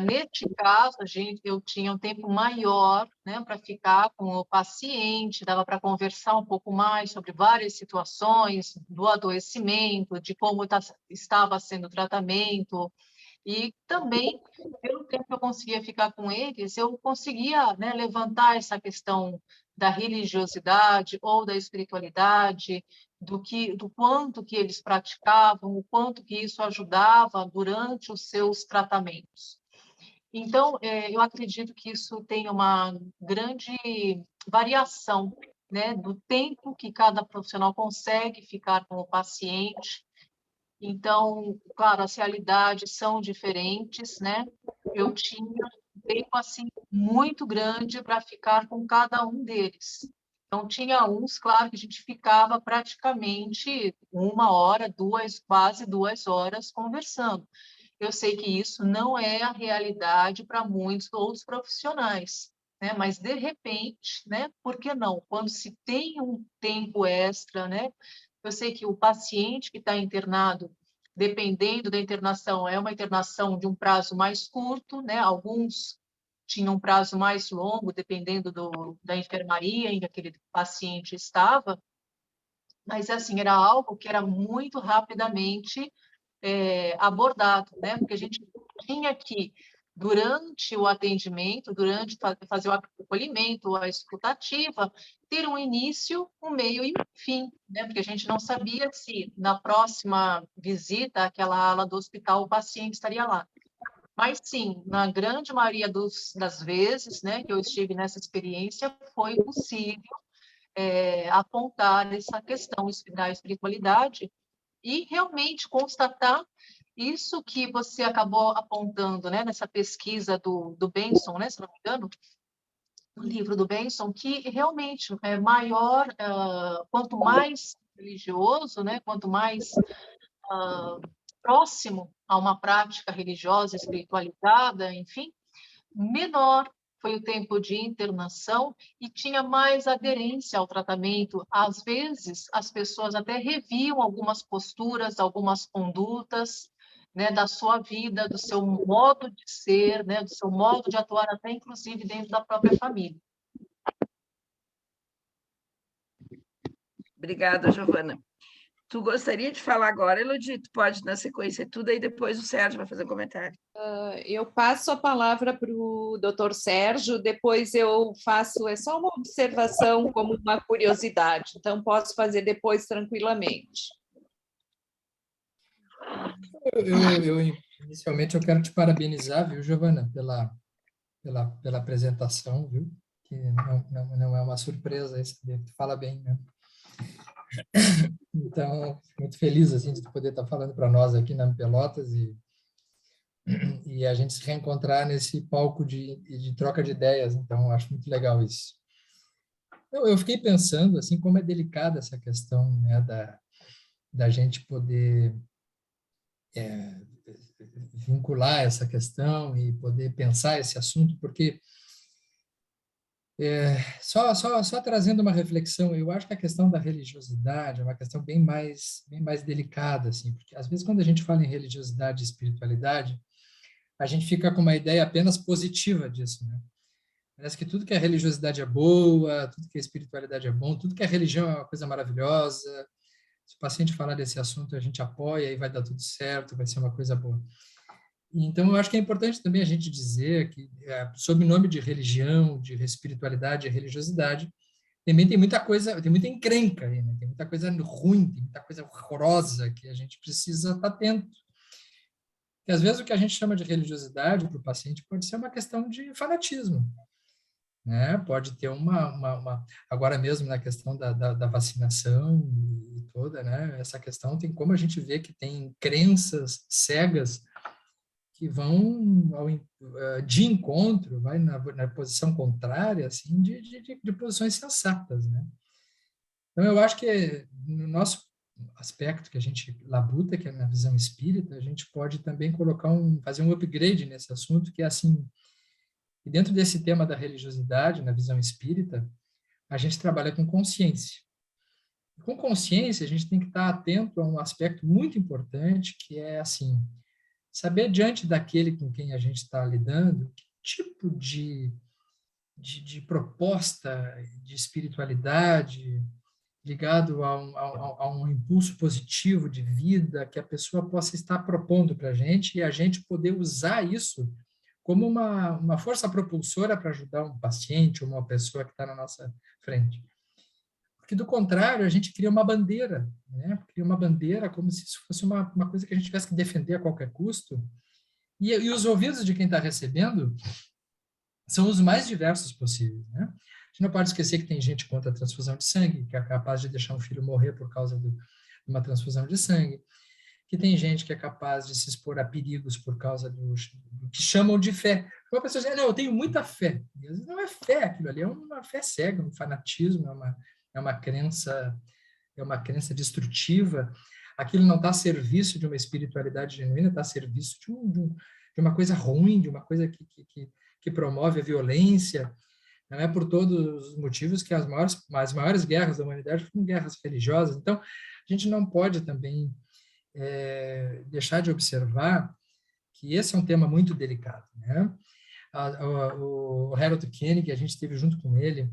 neste caso, eu tinha um tempo maior, né, para ficar com o paciente, dava para conversar um pouco mais sobre várias situações do adoecimento, de como estava sendo o tratamento, e também, pelo tempo que eu conseguia ficar com eles, eu conseguia, né, levantar essa questão da religiosidade ou da espiritualidade, do quanto que eles praticavam, o quanto que isso ajudava durante os seus tratamentos. Então, eu acredito que isso tem uma grande variação, né, do tempo que cada profissional consegue ficar com o paciente. Então, claro, as realidades são diferentes, né? Eu tinha um tempo assim muito grande para ficar com cada um deles. Então, tinha uns, claro, que a gente ficava praticamente 1 hora, quase 2 horas conversando. Eu sei que isso não é a realidade para muitos outros profissionais, né? Mas, de repente, né? Por que não? Quando se tem um tempo extra, né? Eu sei que o paciente que está internado, dependendo da internação, é uma internação de um prazo mais curto, né? Alguns tinham um prazo mais longo, dependendo da enfermaria em que aquele paciente estava, mas, assim, era algo que era muito rapidamente abordado, né? Porque a gente tinha que durante o atendimento, durante fazer o acolhimento, a escutativa, ter um início, um meio e um fim, né? Porque a gente não sabia se na próxima visita àquela ala do hospital o paciente estaria lá. Mas sim, na grande maioria das vezes, né, que eu estive nessa experiência, foi possível apontar essa questão da espiritualidade e realmente constatar isso que você acabou apontando, né, nessa pesquisa do Benson, né, se não me engano, no livro do Benson, que realmente é maior, quanto mais religioso, né, quanto mais próximo a uma prática religiosa, espiritualizada, enfim, menor foi o tempo de internação e tinha mais aderência ao tratamento. Às vezes, as pessoas até reviam algumas posturas, algumas condutas, né, da sua vida, do seu modo de ser, né, do seu modo de atuar, até inclusive dentro da própria família. Obrigada, Giovana. Tu gostaria de falar agora, Elodie? Tu pode, na sequência, tudo, aí depois o Sérgio vai fazer um comentário. Eu passo a palavra para o doutor Sérgio, depois eu faço, só uma observação como uma curiosidade, então posso fazer depois tranquilamente. Inicialmente, eu quero te parabenizar, viu, Giovana, pela apresentação, viu? Que não é uma surpresa isso, tu fala bem, né? Então, muito feliz assim, de poder estar falando para nós aqui na Pelotas e a gente se reencontrar nesse palco de troca de ideias. Então, acho muito legal isso. Eu fiquei pensando assim como é delicada essa questão, né, da gente poder vincular essa questão e poder pensar esse assunto, porque só trazendo uma reflexão, eu acho que a questão da religiosidade é uma questão bem mais delicada, assim, porque às vezes quando a gente fala em religiosidade e espiritualidade, a gente fica com uma ideia apenas positiva disso, né? Parece que tudo que é religiosidade é boa, tudo que é espiritualidade é bom, tudo que é religião é uma coisa maravilhosa. Se o paciente falar desse assunto, a gente apoia e vai dar tudo certo, vai ser uma coisa boa. Então, eu acho que é importante também a gente dizer que, sob o nome de religião, de espiritualidade e religiosidade, também tem muita coisa, tem muita encrenca aí, né? Tem muita coisa ruim, tem muita coisa horrorosa que a gente precisa estar atento. E, às vezes, o que a gente chama de religiosidade para o paciente pode ser uma questão de fanatismo, né? Pode ter agora mesmo na questão da vacinação e toda, né? Essa questão tem como a gente vê que tem crenças cegas que vão de encontro, vai na posição contrária, assim, de posições sensatas, né? Então, eu acho que no nosso aspecto que a gente labuta, que é na visão espírita, a gente pode também fazer um upgrade nesse assunto, que é assim, e dentro desse tema da religiosidade, na visão espírita, a gente trabalha com consciência. Com consciência, a gente tem que estar atento a um aspecto muito importante, que é assim, saber diante daquele com quem a gente está lidando, que tipo de proposta de espiritualidade ligado a um impulso positivo de vida que a pessoa possa estar propondo para a gente e a gente poder usar isso como uma força propulsora para ajudar um paciente ou uma pessoa que está na nossa frente. Porque, do contrário, a gente cria uma bandeira, né? Cria uma bandeira como se isso fosse uma coisa que a gente tivesse que defender a qualquer custo. E os ouvidos de quem está recebendo são os mais diversos possíveis, né? A gente não pode esquecer que tem gente contra a transfusão de sangue, que é capaz de deixar um filho morrer por causa de uma transfusão de sangue, que tem gente que é capaz de se expor a perigos por causa do que chamam de fé. Uma pessoa diz, não, eu tenho muita fé. E, às vezes, não é fé, aquilo ali é uma fé cega, um fanatismo, é uma crença destrutiva. Aquilo não está a serviço de uma espiritualidade genuína, está a serviço de uma coisa ruim, de uma coisa que promove a violência. Não é por todos os motivos que as maiores guerras da humanidade foram guerras religiosas. Então, a gente não pode também deixar de observar que esse é um tema muito delicado, né? O Harold Koenig, a gente esteve junto com ele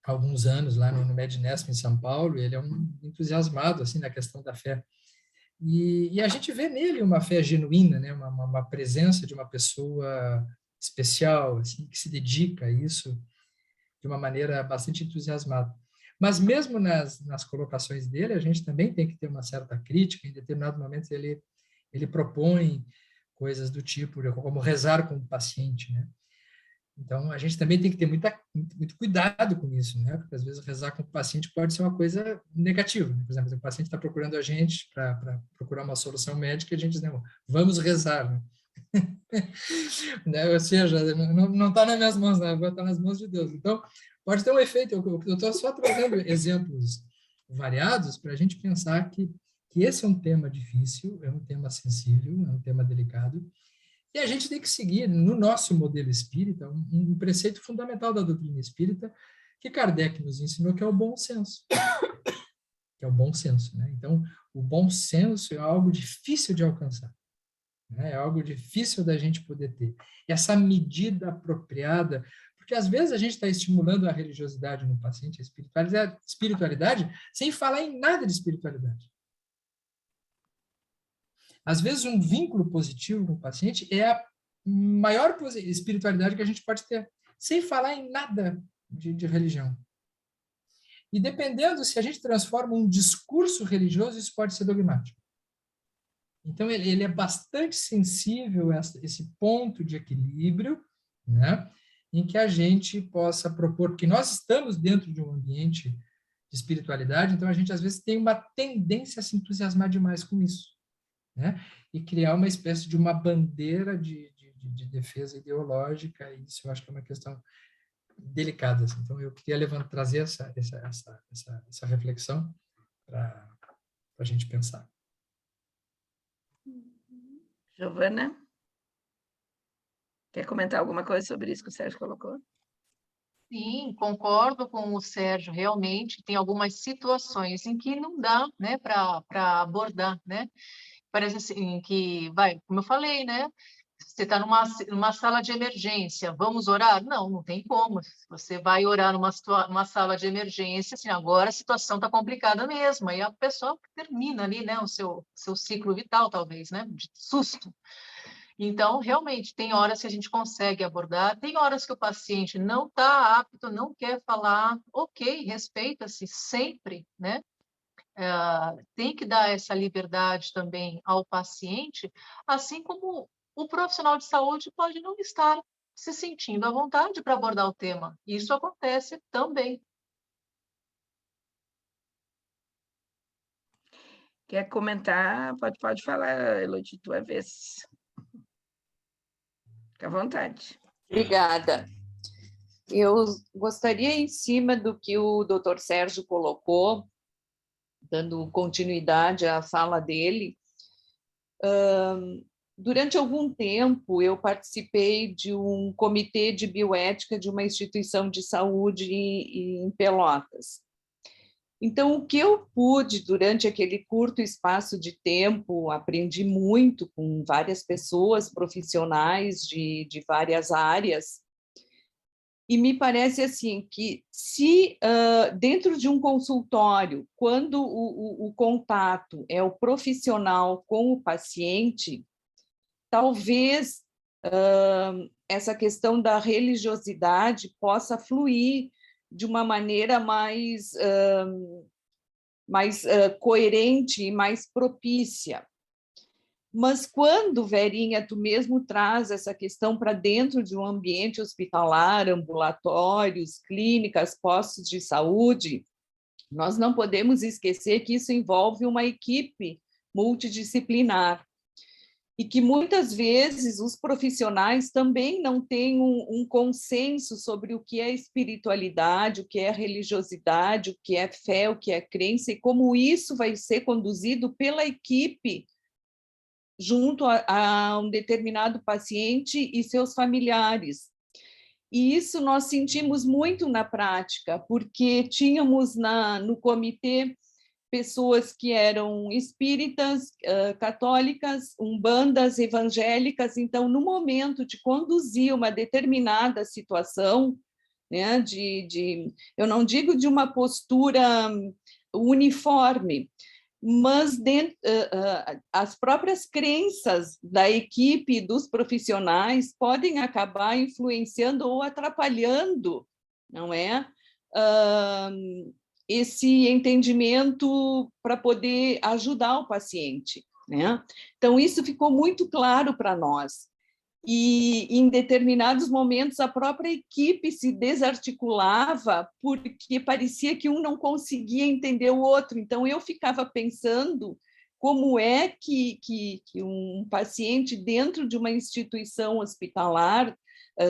há alguns anos lá no Mednesp em São Paulo, e ele é um entusiasmado assim na questão da fé. E a gente vê nele uma fé genuína, né? Uma presença de uma pessoa especial, assim, que se dedica a isso de uma maneira bastante entusiasmada. Mas mesmo nas colocações dele, a gente também tem que ter uma certa crítica. Em determinados momentos ele propõe coisas do tipo, como rezar com o paciente, né? Então, a gente também tem que ter muito cuidado com isso, né? Porque, às vezes, rezar com o paciente pode ser uma coisa negativa, né? Por exemplo, o paciente está procurando a gente para procurar uma solução médica, e a gente diz, não, vamos rezar, né? Né? Ou seja, não está nas minhas mãos, né? Está nas mãos de Deus. Então, pode ter um efeito. Eu estou só trazendo exemplos variados para a gente pensar que esse é um tema difícil, é um tema sensível, é um tema delicado, e a gente tem que seguir, no nosso modelo espírita, um preceito fundamental da doutrina espírita, que Kardec nos ensinou, que é o bom senso. Que é o bom senso, né? Então, o bom senso é algo difícil de alcançar, né? É algo difícil da gente poder ter. E essa medida apropriada, porque às vezes a gente está estimulando a religiosidade no paciente, a espiritualidade, sem falar em nada de espiritualidade. Às vezes, um vínculo positivo com o paciente é a maior espiritualidade que a gente pode ter, sem falar em nada de religião. E dependendo se a gente transforma um discurso religioso, isso pode ser dogmático. Então, ele é bastante sensível a esse ponto de equilíbrio, né, em que a gente possa propor, porque nós estamos dentro de um ambiente de espiritualidade, então a gente, às vezes, tem uma tendência a se entusiasmar demais com isso, né? E criar uma espécie de uma bandeira de defesa ideológica, e isso eu acho que é uma questão delicada. Assim. Então, eu queria trazer essa reflexão para a gente pensar. Giovana? Quer comentar alguma coisa sobre isso que o Sérgio colocou? Sim, concordo com o Sérgio, realmente tem algumas situações em que não dá, né, para abordar, né? Parece assim que, como eu falei, né? Você está numa sala de emergência, vamos orar? Não, não tem como. Você vai orar numa sala de emergência, assim, agora a situação está complicada mesmo, aí a pessoa termina ali, né, o seu ciclo vital, talvez, né, de susto. Então, realmente, tem horas que a gente consegue abordar, tem horas que o paciente não está apto, não quer falar, ok, respeita-se sempre, né? Tem que dar essa liberdade também ao paciente, assim como o profissional de saúde pode não estar se sentindo à vontade para abordar o tema. Isso acontece também. Quer comentar? Pode falar, Elodie, tua vez. Fica à vontade. Obrigada. Eu gostaria, em cima do que o doutor Sérgio colocou, dando continuidade à fala dele, durante algum tempo eu participei de um comitê de bioética de uma instituição de saúde em Pelotas. Então, o que eu pude, durante aquele curto espaço de tempo, aprendi muito com várias pessoas profissionais de várias áreas, e me parece assim que se dentro de um consultório, quando o contato é o profissional com o paciente, talvez essa questão da religiosidade possa fluir de uma maneira mais coerente e mais propícia. Mas quando, Verinha, tu mesmo traz essa questão para dentro de um ambiente hospitalar, ambulatórios, clínicas, postos de saúde, nós não podemos esquecer que isso envolve uma equipe multidisciplinar e que muitas vezes os profissionais também não têm um consenso sobre o que é espiritualidade, o que é religiosidade, o que é fé, o que é crença, e como isso vai ser conduzido pela equipe junto a um determinado paciente e seus familiares. E isso nós sentimos muito na prática, porque tínhamos no comitê pessoas que eram espíritas, católicas, umbandas, evangélicas. Então, no momento de conduzir uma determinada situação, né, eu não digo de uma postura uniforme, mas as próprias crenças da equipe, dos profissionais, podem acabar influenciando ou atrapalhando, não é? Esse entendimento para poder ajudar o paciente, né? Então, isso ficou muito claro para nós. E, em determinados momentos, a própria equipe se desarticulava porque parecia que um não conseguia entender o outro. Então, eu ficava pensando como é que um paciente dentro de uma instituição hospitalar,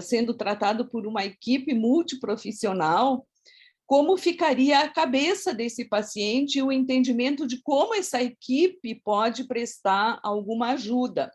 sendo tratado por uma equipe multiprofissional, como ficaria a cabeça desse paciente e o entendimento de como essa equipe pode prestar alguma ajuda.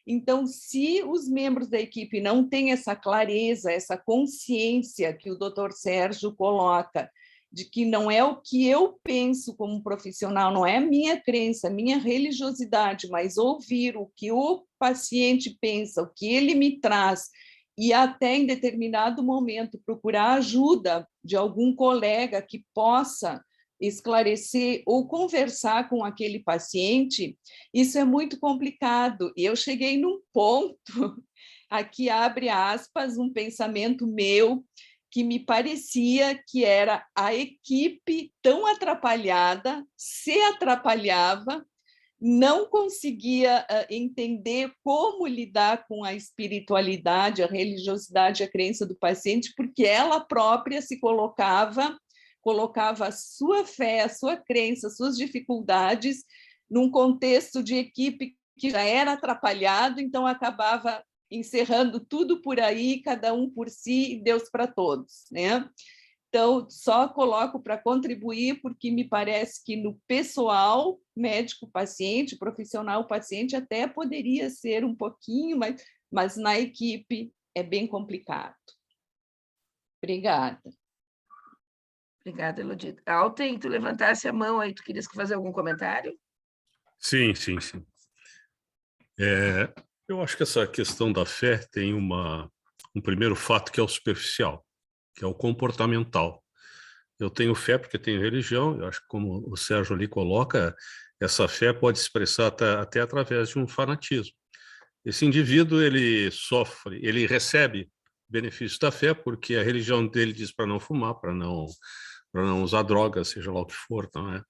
Então, se os membros da equipe não têm essa clareza, essa consciência que o Dr. Sérgio coloca, de que não é o que eu penso como profissional, não é a minha crença, a minha religiosidade, mas ouvir o que o paciente pensa, o que ele me traz, e até em determinado momento procurar ajuda de algum colega que possa esclarecer ou conversar com aquele paciente, isso é muito complicado. E eu cheguei num ponto, aqui abre aspas, um pensamento meu, que me parecia que era a equipe tão atrapalhada, se atrapalhava, não conseguia entender como lidar com a espiritualidade, a religiosidade, a crença do paciente, porque ela própria se colocava a sua fé, a sua crença, as suas dificuldades num contexto de equipe que já era atrapalhado, então acabava encerrando tudo por aí, cada um por si e Deus para todos, né? Então, só coloco para contribuir, porque me parece que no pessoal, médico-paciente, profissional-paciente, até poderia ser um pouquinho, mas na equipe é bem complicado. Obrigada. Obrigada, Elodie. Alten, tu levantasse a mão aí, tu querias fazer algum comentário? Sim. Eu acho que essa questão da fé tem um primeiro fato que é o superficial, que é o comportamental. Eu tenho fé porque tenho religião, eu acho que, como o Sérgio ali coloca, essa fé pode se expressar até através de um fanatismo. Esse indivíduo, ele sofre, ele recebe benefícios da fé porque a religião dele diz para não fumar, para não usar drogas, seja lá o que for, não é?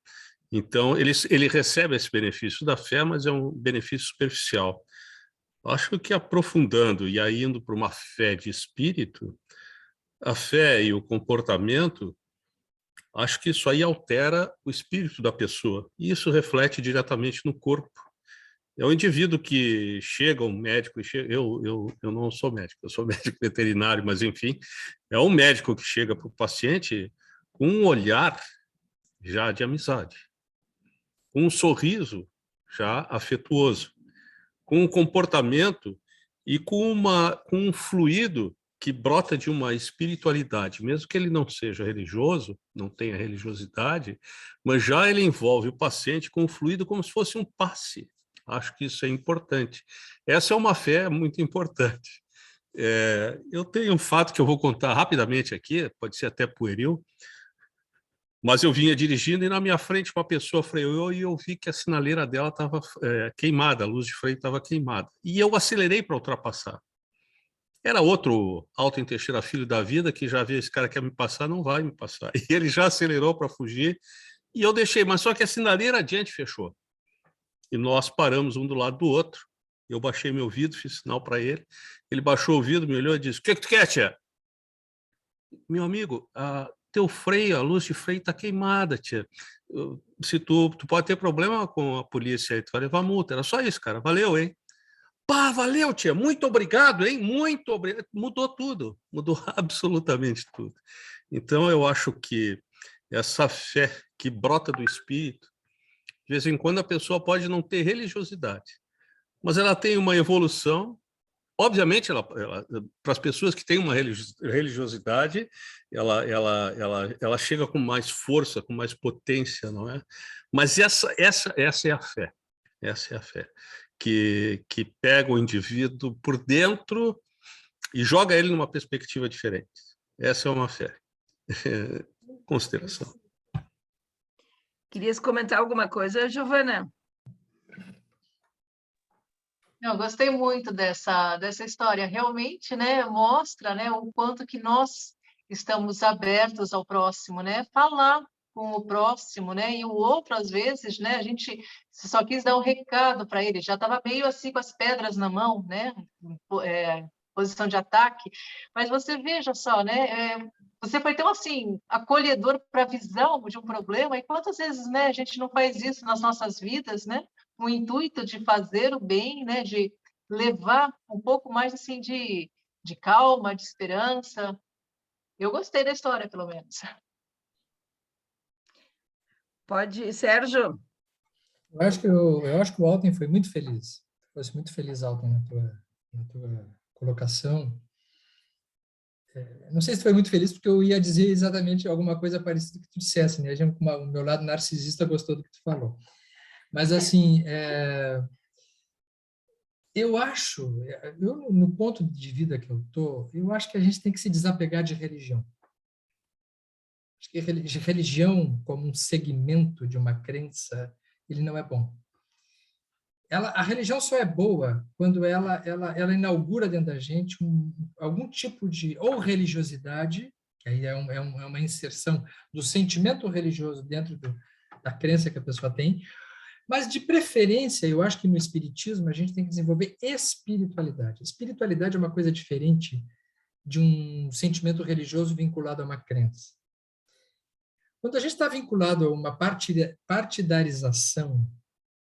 Então, ele recebe esse benefício da fé, mas é um benefício superficial. Acho que aprofundando e aí indo para uma fé de espírito, a fé e o comportamento, acho que isso aí altera o espírito da pessoa, e isso reflete diretamente no corpo. É o indivíduo que chega, um médico, eu não sou médico, eu sou médico veterinário, mas enfim, é um médico que chega para o paciente com um olhar já de amizade, com um sorriso já afetuoso, com um comportamento e com um fluido que brota de uma espiritualidade, mesmo que ele não seja religioso, não tenha religiosidade, mas já ele envolve o paciente com um fluido como se fosse um passe. Acho que isso é importante. Essa é uma fé muito importante. Eu tenho um fato que eu vou contar rapidamente aqui, pode ser até pueril, mas eu vinha dirigindo e na minha frente uma pessoa freou e eu vi que a sinaleira dela estava queimada, a luz de freio estava queimada. E eu acelerei para ultrapassar. Era outro Alten Teixeira Filho da vida que já vê esse cara quer me passar, não vai me passar. E ele já acelerou para fugir e eu deixei, mas só que a sinaleira adiante fechou. E nós paramos um do lado do outro. Eu baixei meu vidro, fiz sinal para ele. Ele baixou o vidro, me olhou e disse: "O que tu quer, tia?" "Meu amigo, teu freio, a luz de freio está queimada, tia. Se tu pode ter problema com a polícia aí, tu vai levar multa." Era só isso, cara. Valeu, hein? "Pá, valeu, tia. Muito obrigado, hein? Muito obrigado." Mudou tudo. Mudou absolutamente tudo. Então, eu acho que essa fé que brota do espírito, de vez em quando a pessoa pode não ter religiosidade, mas ela tem uma evolução. Obviamente, para as pessoas que têm uma religiosidade, ela chega com mais força, com mais potência, não é? Mas essa é a fé. Essa é a fé que pega o indivíduo por dentro e joga ele numa perspectiva diferente. Essa é uma fé. Consideração. Querias comentar alguma coisa, Giovana? Eu gostei muito dessa história. Realmente, né, mostra, né, o quanto que nós estamos abertos ao próximo, né? Falar com o próximo, né? E o outro, às vezes, né, a gente só quis dar um recado para ele, já estava meio assim com as pedras na mão, né? Posição de ataque. Mas você veja só, né? Você foi tão assim acolhedor para a visão de um problema, e quantas vezes, né, a gente não faz isso nas nossas vidas, né? O intuito de fazer o bem, né, de levar um pouco mais assim de calma, de esperança. Eu gostei da história, pelo menos. Pode, Sérgio? Eu acho que o Alten foi muito feliz. Fosse muito feliz, Alten, na tua colocação. Não sei se tu foi muito feliz, porque eu ia dizer exatamente alguma coisa parecida que tu dissesse, né? O meu lado narcisista gostou do que tu falou. Mas, assim, eu acho, no ponto de vida que eu tô, eu acho que a gente tem que se desapegar de religião. Acho que religião, como um segmento de uma crença, ele não é bom. A religião só é boa quando ela inaugura dentro da gente algum tipo de ou religiosidade, que aí é uma inserção do sentimento religioso dentro da crença que a pessoa tem, mas de preferência, eu acho que no espiritismo a gente tem que desenvolver espiritualidade. Espiritualidade é uma coisa diferente de um sentimento religioso vinculado a uma crença. Quando a gente está vinculado a uma partidarização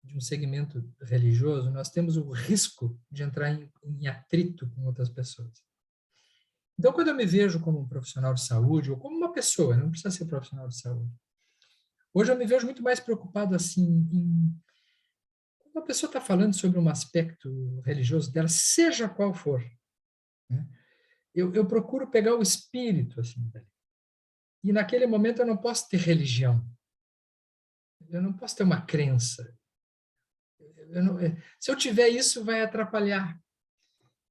de um segmento religioso, nós temos o risco de entrar em atrito com outras pessoas. Então, quando eu me vejo como um profissional de saúde, ou como uma pessoa, não precisa ser profissional de saúde, hoje eu me vejo muito mais preocupado assim quando a pessoa está falando sobre um aspecto religioso dela, seja qual for, né? Eu procuro pegar o espírito assim dali. E naquele momento eu não posso ter religião, eu não posso ter uma crença. Se eu tiver isso, vai atrapalhar.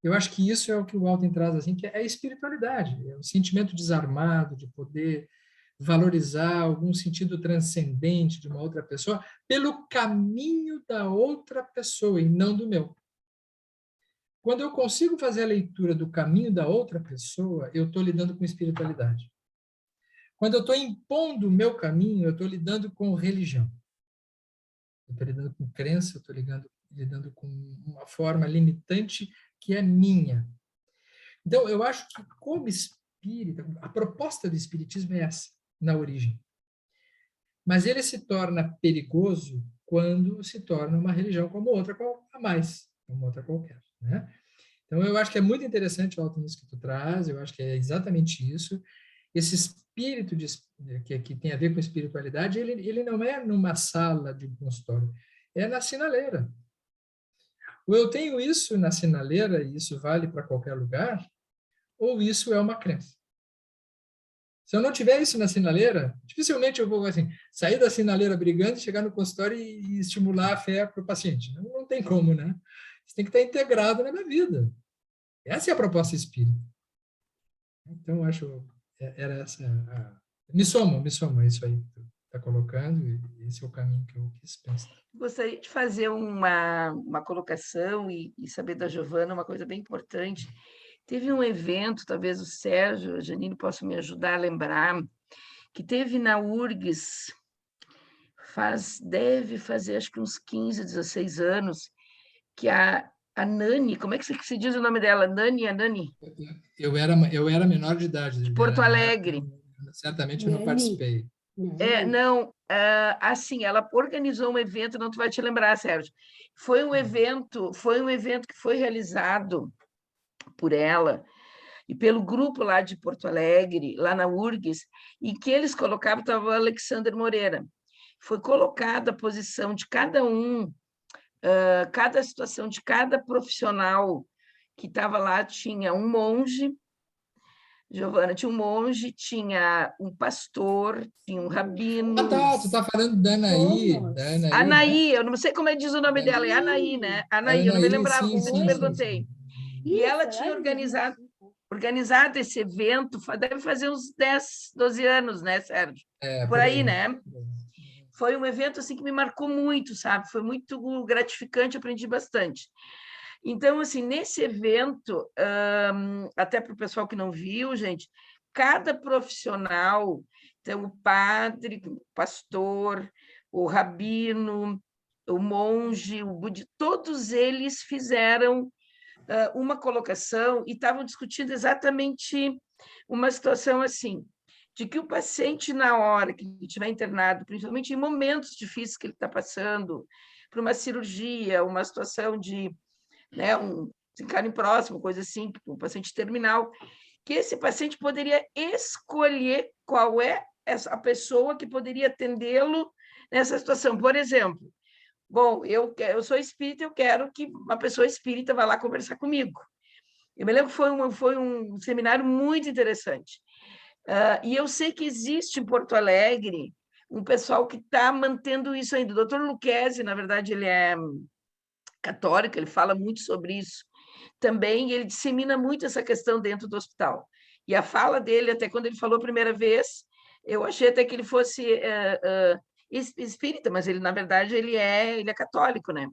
Eu acho que isso é o que o Alten traz, assim, que é a espiritualidade, é o sentimento desarmado de poder valorizar algum sentido transcendente de uma outra pessoa pelo caminho da outra pessoa e não do meu. Quando eu consigo fazer a leitura do caminho da outra pessoa, eu estou lidando com espiritualidade. Quando eu estou impondo o meu caminho, eu estou lidando com religião. Eu estou lidando com crença, eu estou lidando com uma forma limitante que é minha. Então, eu acho que, como espírita, a proposta do espiritismo é essa, na origem. Mas ele se torna perigoso quando se torna uma religião como outra a mais, como outra qualquer, né? Então, eu acho que é muito interessante o alto nisso que tu traz, eu acho que é exatamente isso. Esse espírito que tem a ver com espiritualidade, ele não é numa sala de consultório, é na sinaleira. Ou eu tenho isso na sinaleira, e isso vale para qualquer lugar, ou isso é uma crença. Se eu não tiver isso na sinaleira, dificilmente eu vou assim, sair da sinaleira brigando, chegar no consultório e estimular a fé para o paciente. Não tem como, né? Isso tem que estar integrado na minha vida. Essa é a proposta espírita. Então, acho era essa. Me soma isso aí que tu está colocando, e esse é o caminho que eu quis pensar. Gostaria de fazer uma colocação e saber da Giovana uma coisa bem importante. Teve um evento, talvez o Sérgio, a Janine possam me ajudar a lembrar, que teve na URGS, deve fazer acho que uns 15, 16 anos, que a Nani, como é que se diz o nome dela? Nani, a Nani? Eu era menor de idade. De Porto Alegre. Certamente eu não participei. Não, assim, ela organizou um evento, não tu vai te lembrar, Sérgio. Foi um evento que foi realizado por ela e pelo grupo lá de Porto Alegre, lá na URGS, e que eles colocavam, estava o Alexander Moreira. Foi colocada a posição de cada cada situação de cada profissional que estava lá, tinha um monge, Giovana, tinha um monge, tinha um pastor, tinha um rabino. Tu está falando da Anaí. Anaí, eu não sei como é que diz o nome dela, é Anaí, né? Anaí, eu não me lembrava, por isso que perguntei. E ela tinha organizado esse evento, deve fazer uns 10, 12 anos, né, Sérgio? Por aí, né? foi um evento assim que me marcou muito, sabe? Foi muito gratificante, aprendi bastante. Então, assim, nesse evento, até para o pessoal que não viu, gente, cada profissional, então o padre, o pastor, o rabino, o monge, o budista, todos eles fizeram uma colocação e estavam discutindo exatamente uma situação assim, de que o paciente, na hora que ele estiver internado, principalmente em momentos difíceis que ele está passando, por uma cirurgia, uma situação de, né, um desencarne próximo, coisa assim, um paciente terminal, que esse paciente poderia escolher qual é a pessoa que poderia atendê-lo nessa situação. Por exemplo, bom, eu sou espírita, eu quero que uma pessoa espírita vá lá conversar comigo. Eu me lembro que foi um seminário muito interessante. E eu sei que existe em Porto Alegre um pessoal que está mantendo isso ainda. O doutor Luquezzi, na verdade, ele é católico, ele fala muito sobre isso também, e ele dissemina muito essa questão dentro do hospital. E a fala dele, até quando ele falou a primeira vez, eu achei até que ele fosse espírita, mas ele, na verdade, ele é católico, né?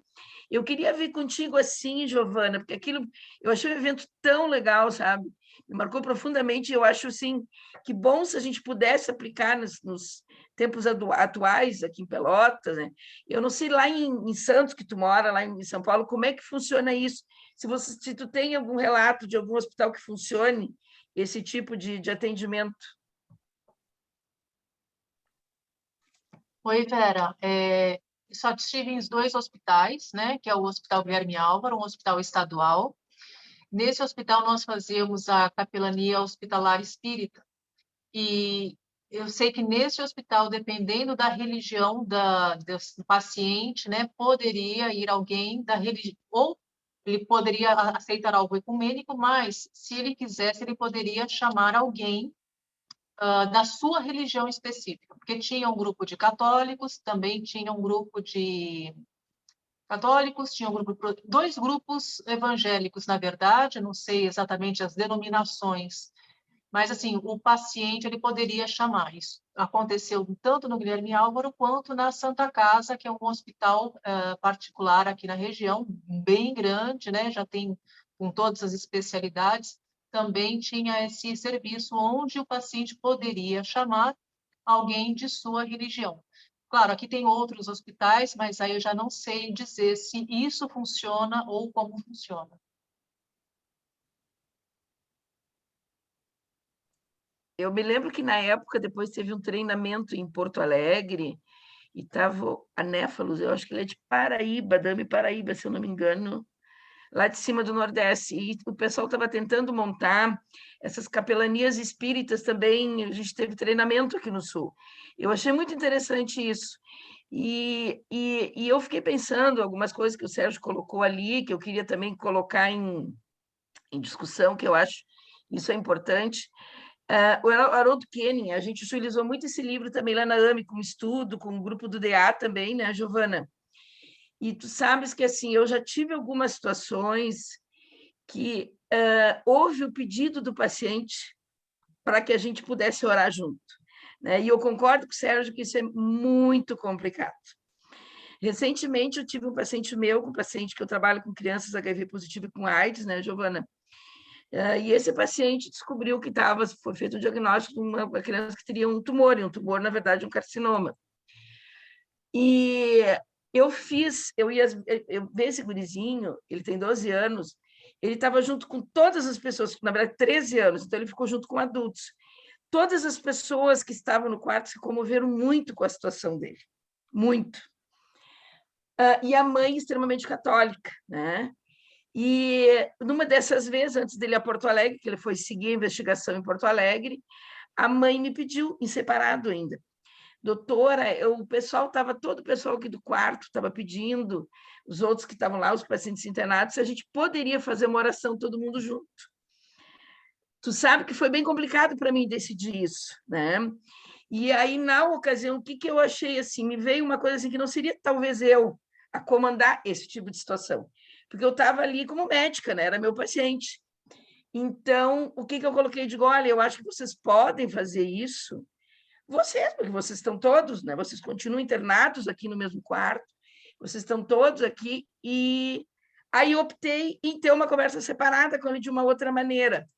Eu queria vir contigo assim, Giovana, porque aquilo, eu achei um evento tão legal, sabe? Me marcou profundamente, eu acho, assim, que bom se a gente pudesse aplicar nos tempos atuais, aqui em Pelotas, né? Eu não sei lá em Santos, que tu mora, lá em São Paulo, como é que funciona isso? Se tu tem algum relato de algum hospital que funcione esse tipo de atendimento. Oi, Vera. Só estive em 2 hospitais, né? Que é o Hospital Guilherme Álvaro, um hospital estadual. Nesse hospital, nós fazíamos a capelania hospitalar espírita. E eu sei que nesse hospital, dependendo da religião do paciente, né? Poderia ir alguém da religião, ou ele poderia aceitar algo ecumênico, mas, se ele quisesse, ele poderia chamar alguém da sua religião específica, porque tinha um grupo de católicos, também tinha um grupo de católicos, tinha um grupo, 2 grupos evangélicos, na verdade, não sei exatamente as denominações, mas assim, o paciente ele poderia chamar isso. Aconteceu tanto no Guilherme Álvaro quanto na Santa Casa, que é um hospital particular aqui na região, bem grande, né? Já tem com todas as especialidades. Também tinha esse serviço onde o paciente poderia chamar alguém de sua religião. Claro, aqui tem outros hospitais, mas aí eu já não sei dizer se isso funciona ou como funciona. Eu me lembro que, na época, depois teve um treinamento em Porto Alegre, e estava a Néfalos, eu acho que ele é de Paraíba, Dame Paraíba, se eu não me engano, lá de cima do Nordeste, e o pessoal estava tentando montar essas capelanias espíritas também, a gente teve treinamento aqui no Sul. Eu achei muito interessante isso. E eu fiquei pensando algumas coisas que o Sérgio colocou ali, que eu queria também colocar em discussão, que eu acho isso é importante. O Haroldo Kenning, a gente utilizou muito esse livro também lá na AME, com estudo, com o grupo do DA também, né, Giovana? E tu sabes que, assim, eu já tive algumas situações que houve o pedido do paciente para que a gente pudesse orar junto, né? E eu concordo com o Sérgio que isso é muito complicado. Recentemente, eu tive um paciente que eu trabalho com crianças HIV positivo e com AIDS, né, Giovana? E esse paciente descobriu que foi feito o diagnóstico de uma criança que teria um tumor, na verdade, um carcinoma. E eu ver esse gurizinho, ele tem 12 anos, ele estava junto com todas as pessoas, na verdade, 13 anos, então ele ficou junto com adultos. Todas as pessoas que estavam no quarto se comoveram muito com a situação dele, muito. E a mãe extremamente católica, né? E numa dessas vezes, antes dele ir a Porto Alegre, que ele foi seguir a investigação em Porto Alegre, a mãe me pediu, em separado ainda, doutora, todo o pessoal aqui do quarto estava pedindo, os outros que estavam lá, os pacientes internados, se a gente poderia fazer uma oração todo mundo junto. Tu sabe que foi bem complicado para mim decidir isso, né? E aí, na ocasião, o que eu achei assim? Me veio uma coisa assim que não seria talvez eu a comandar esse tipo de situação, porque eu estava ali como médica, né? Era meu paciente. Então, o que eu coloquei? Digo, olha, eu acho que vocês podem fazer isso, vocês, porque vocês estão todos, né? Vocês continuam internados aqui no mesmo quarto, vocês estão todos aqui, e aí optei em ter uma conversa separada com ele de uma outra maneira.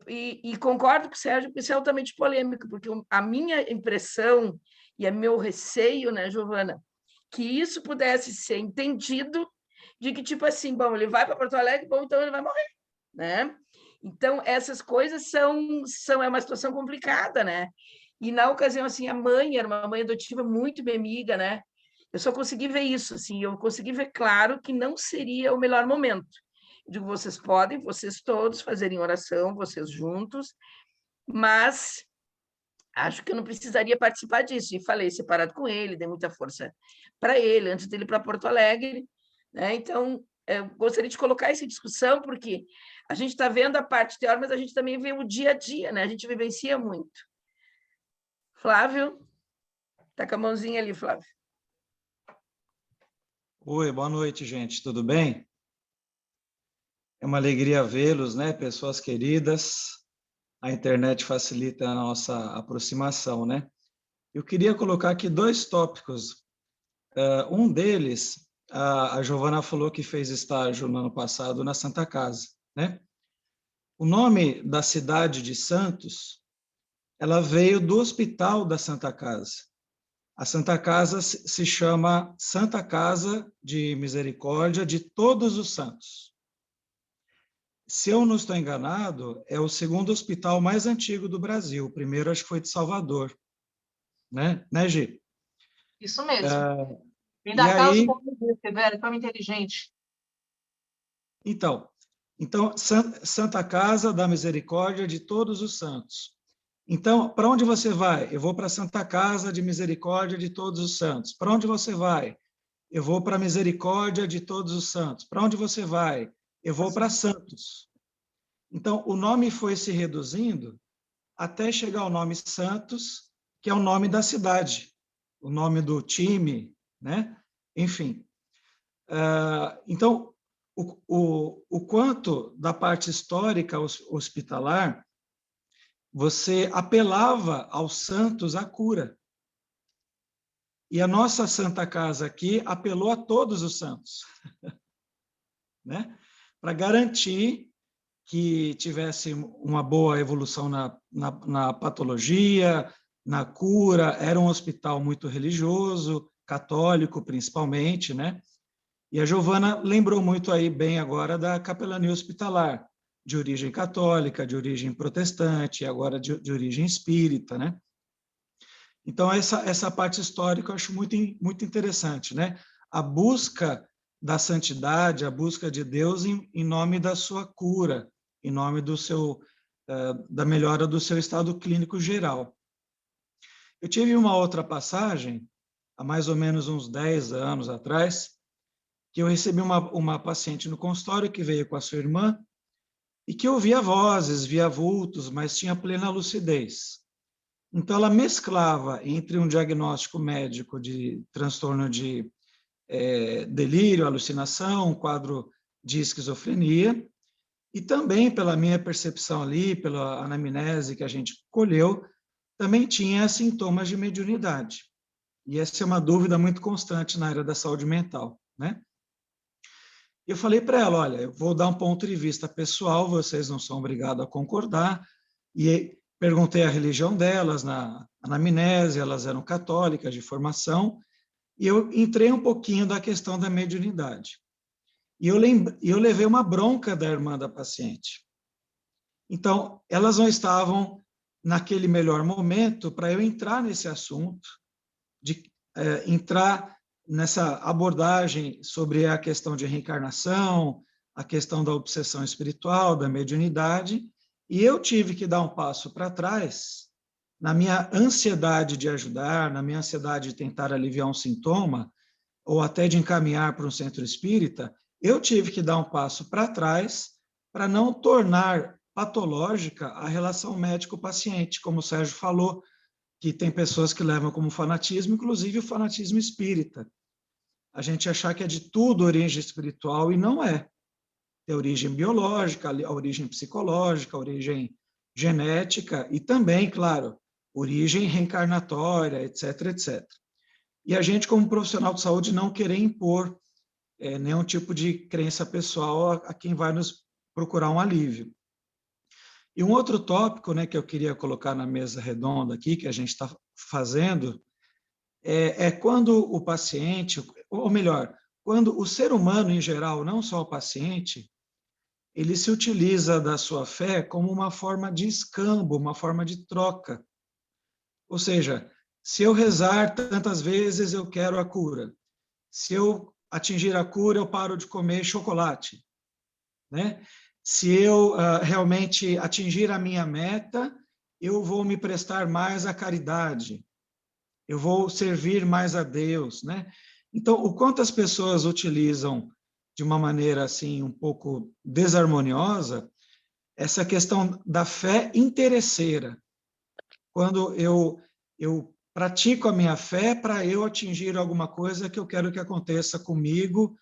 E concordo com o Sérgio, porque isso é altamente polêmico, porque a minha impressão e o meu receio, né, Giovana, que isso pudesse ser entendido de que, tipo assim, bom, ele vai para Porto Alegre, bom, então ele vai morrer, né? Então, essas coisas é uma situação complicada, né? E, na ocasião, assim, a mãe era uma mãe adotiva muito minha amiga, né? Eu só consegui ver isso, assim, eu consegui ver claro que não seria o melhor momento. Eu digo, vocês podem, vocês todos, fazerem oração, vocês juntos, mas acho que eu não precisaria participar disso. E falei separado com ele, dei muita força para ele, antes dele ir para Porto Alegre, né? Então, eu gostaria de colocar essa discussão, porque a gente está vendo a parte teórica, mas a gente também vê o dia a dia, né? A gente vivencia muito. Flávio? Está com a mãozinha ali, Flávio. Oi, boa noite, gente. Tudo bem? É uma alegria vê-los, né? Pessoas queridas. A internet facilita a nossa aproximação, né? Eu queria colocar aqui 2 tópicos. Um deles, a Giovana falou que fez estágio no ano passado na Santa Casa, né? O nome da cidade de Santos, ela veio do Hospital da Santa Casa. A Santa Casa se chama Santa Casa de Misericórdia de Todos os Santos. Se eu não estou enganado, é o 2º hospital mais antigo do Brasil. O primeiro, acho que foi de Salvador. Né, Gi? Isso mesmo. Me dá causa um pouco disso, velho, forma inteligente. Então, Santa Casa da Misericórdia de Todos os Santos. Então, para onde você vai? Eu vou para a Santa Casa de Misericórdia de Todos os Santos. Para onde você vai? Eu vou para a Misericórdia de Todos os Santos. Para onde você vai? Eu vou para Santos. Então, o nome foi se reduzindo até chegar ao nome Santos, que é o nome da cidade, o nome do time, né? Enfim. Então, o quanto da parte histórica hospitalar você apelava aos santos a cura. E a nossa Santa Casa aqui apelou a todos os santos, né? Para garantir que tivesse uma boa evolução na patologia, na cura. Era um hospital muito religioso, católico principalmente, né? E a Giovana lembrou muito aí bem agora da capelania hospitalar, de origem católica, de origem protestante, e agora de origem espírita, né? Então, essa parte histórica eu acho muito interessante, né? A busca da santidade, a busca de Deus em nome da sua cura, em nome da melhora do seu estado clínico geral. Eu tive uma outra passagem, há mais ou menos uns 10 anos atrás, que eu recebi uma paciente no consultório que veio com a sua irmã, e que ouvia vozes, via vultos, mas tinha plena lucidez. Então, ela mesclava entre um diagnóstico médico de transtorno de delírio, alucinação, um quadro de esquizofrenia, e também, pela minha percepção ali, pela anamnese que a gente colheu, também tinha sintomas de mediunidade. E essa é uma dúvida muito constante na área da saúde mental, né? Eu falei para ela, olha, eu vou dar um ponto de vista pessoal, vocês não são obrigados a concordar, e perguntei a religião delas na anamnese, elas eram católicas de formação, e eu entrei um pouquinho da questão da mediunidade. E eu levei uma bronca da irmã da paciente. Então, elas não estavam naquele melhor momento para eu entrar nesse assunto, de entrar nessa abordagem sobre a questão de reencarnação, a questão da obsessão espiritual, da mediunidade, e eu tive que dar um passo para trás, na minha ansiedade de ajudar, na minha ansiedade de tentar aliviar um sintoma, ou até de encaminhar para um centro espírita, eu tive que dar um passo para trás para não tornar patológica a relação médico-paciente, como o Sérgio falou, que tem pessoas que levam como fanatismo, inclusive o fanatismo espírita. A gente achar que é de tudo origem espiritual, e não é. Tem origem biológica, a origem psicológica, a origem genética, e também, claro, origem reencarnatória, etc., etc. E a gente, como profissional de saúde, não querer impor nenhum tipo de crença pessoal a quem vai nos procurar um alívio. E um outro tópico, né, que eu queria colocar na mesa redonda aqui, que a gente está fazendo, é quando o paciente, ou melhor, quando o ser humano em geral, não só o paciente, ele se utiliza da sua fé como uma forma de escambo, uma forma de troca. Ou seja, se eu rezar tantas vezes, eu quero a cura. Se eu atingir a cura, eu paro de comer chocolate, né? Se eu realmente atingir a minha meta, eu vou me prestar mais à caridade, eu vou servir mais a Deus, né? Então, o quanto as pessoas utilizam de uma maneira assim um pouco desarmoniosa essa questão da fé interesseira. Quando eu pratico a minha fé para eu atingir alguma coisa que eu quero que aconteça comigo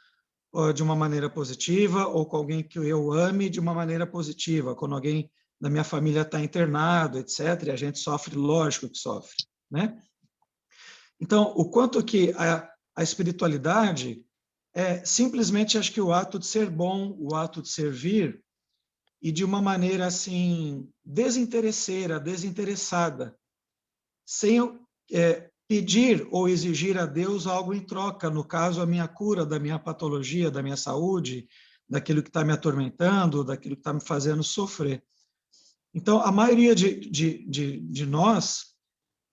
de uma maneira positiva, ou com alguém que eu ame de uma maneira positiva, quando alguém da minha família está internado, etc., e a gente sofre, lógico que sofre, né? Então, o quanto que a espiritualidade é simplesmente, acho que o ato de ser bom, o ato de servir, e de uma maneira, assim, desinteresseira, desinteressada, sem eu pedir ou exigir a Deus algo em troca, no caso, a minha cura da minha patologia, da minha saúde, daquilo que está me atormentando, daquilo que está me fazendo sofrer. Então, a maioria de nós,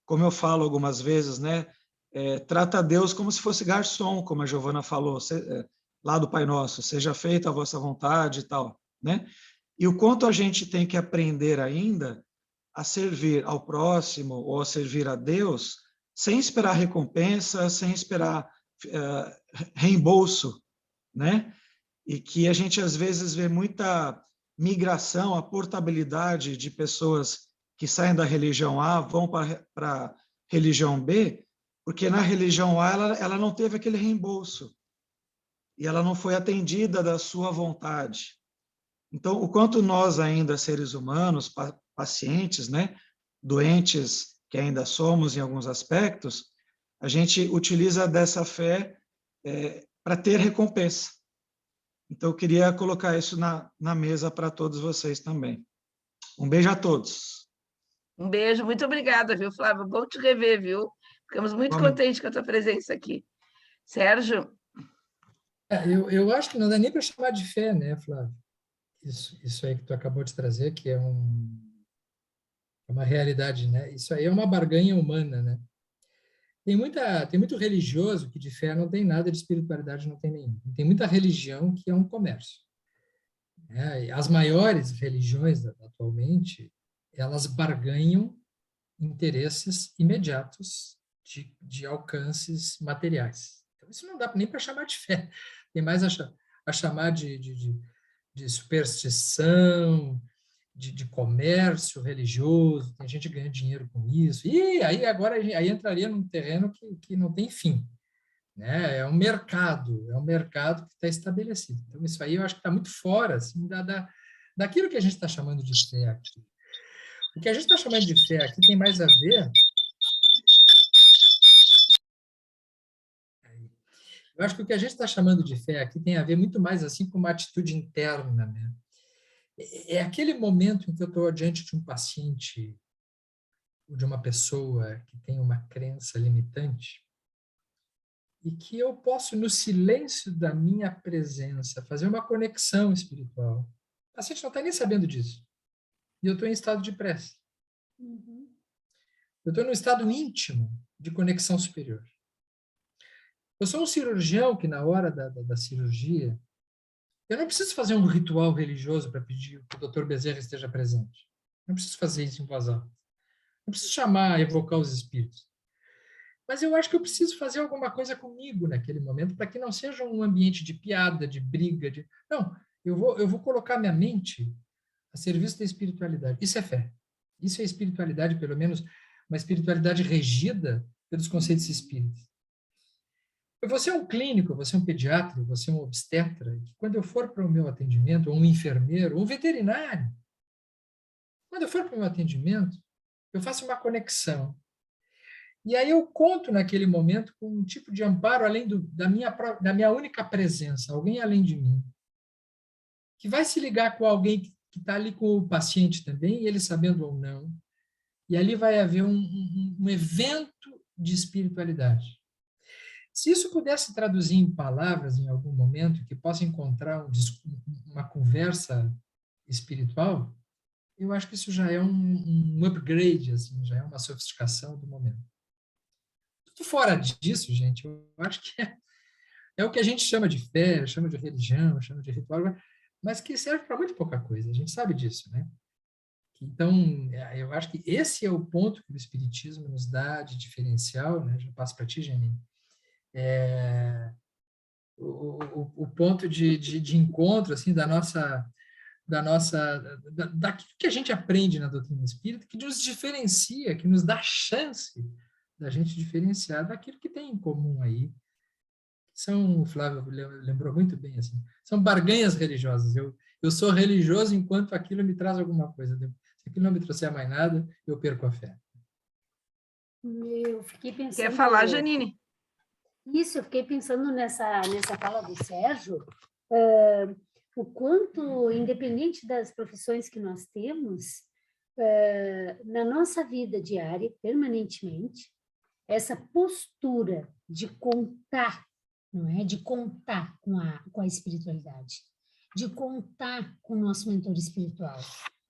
como eu falo algumas vezes, né, trata Deus como se fosse garçom, como a Giovana falou, lá do Pai Nosso, seja feita a vossa vontade e tal, né? E o quanto a gente tem que aprender ainda a servir ao próximo ou a servir a Deus sem esperar recompensa, sem esperar reembolso, né? E que a gente às vezes vê muita migração, a portabilidade de pessoas que saem da religião A, vão para a religião B, porque na religião A ela não teve aquele reembolso e ela não foi atendida da sua vontade. Então, o quanto nós ainda, seres humanos, pacientes, né, doentes que ainda somos em alguns aspectos, a gente utiliza dessa fé para ter recompensa. Então, eu queria colocar isso na mesa para todos vocês também. Um beijo a todos. Um beijo, muito obrigada, viu, Flávio? Bom te rever, viu? Ficamos muito contentes com a tua presença aqui. Sérgio? Eu acho que não dá nem para chamar de fé, né, Flávio? Isso aí que tu acabou de trazer, que é uma realidade, né? Isso aí é uma barganha humana, né? Tem muito religioso que de fé não tem nada, de espiritualidade não tem nenhum. Tem muita religião que é um comércio, né? As maiores religiões atualmente, elas barganham interesses imediatos de alcances materiais. Então, isso não dá nem para chamar de fé. Tem mais a chamar de superstição, de comércio religioso, tem gente ganhando dinheiro com isso, e aí agora aí entraria num terreno que não tem fim, né? É um mercado que está estabelecido. Então, isso aí eu acho que está muito fora assim, daquilo que a gente está chamando de fé aqui. O que a gente está chamando de fé aqui tem mais a ver... Eu acho que o que a gente está chamando de fé aqui tem a ver muito mais assim com uma atitude interna, né? É aquele momento em que eu estou diante de um paciente ou de uma pessoa que tem uma crença limitante e que eu posso, no silêncio da minha presença, fazer uma conexão espiritual. O paciente não está nem sabendo disso. E eu estou em estado de prece. Eu estou num estado íntimo de conexão superior. Eu sou um cirurgião que, na hora da cirurgia, eu não preciso fazer um ritual religioso para pedir que o Dr. Bezerra esteja presente. Não preciso fazer isso em voz alta. Não preciso chamar, evocar os espíritos. Mas eu acho que eu preciso fazer alguma coisa comigo naquele momento para que não seja um ambiente de piada, de briga. Não, eu vou colocar minha mente a serviço da espiritualidade. Isso é fé. Isso é espiritualidade, pelo menos uma espiritualidade regida pelos conceitos espíritas. Eu vou ser um clínico, eu vou ser um pediatra, eu vou ser um obstetra, e quando eu for para o meu atendimento, ou um enfermeiro, ou um veterinário, quando eu for para o meu atendimento, eu faço uma conexão. E aí eu conto naquele momento com um tipo de amparo além da minha única presença, alguém além de mim, que vai se ligar com alguém que está ali com o paciente também, ele sabendo ou não, e ali vai haver um evento de espiritualidade. Se isso pudesse traduzir em palavras em algum momento, que possa encontrar uma conversa espiritual, eu acho que isso já é um upgrade, assim, já é uma sofisticação do momento. Tudo fora disso, gente, eu acho que é o que a gente chama de fé, chama de religião, chama de ritual, mas que serve para muito pouca coisa, a gente sabe disso, né? Então, eu acho que esse é o ponto que o Espiritismo nos dá de diferencial, né? Já passo para ti, Janine. O ponto de encontro, assim, daquilo que a gente aprende na doutrina espírita, que nos diferencia, que nos dá chance da gente diferenciar daquilo que tem em comum aí. O Flávio lembrou muito bem, assim, são barganhas religiosas. Eu sou religioso enquanto aquilo me traz alguma coisa. Se aquilo não me trouxer mais nada, eu perco a fé. Eu fiquei pensando... Quer falar, Janine? Isso, eu fiquei pensando nessa fala do Sérgio, o quanto, independente das profissões que nós temos, na nossa vida diária, permanentemente, essa postura de contar, não é? De contar com a espiritualidade, de contar com o nosso mentor espiritual,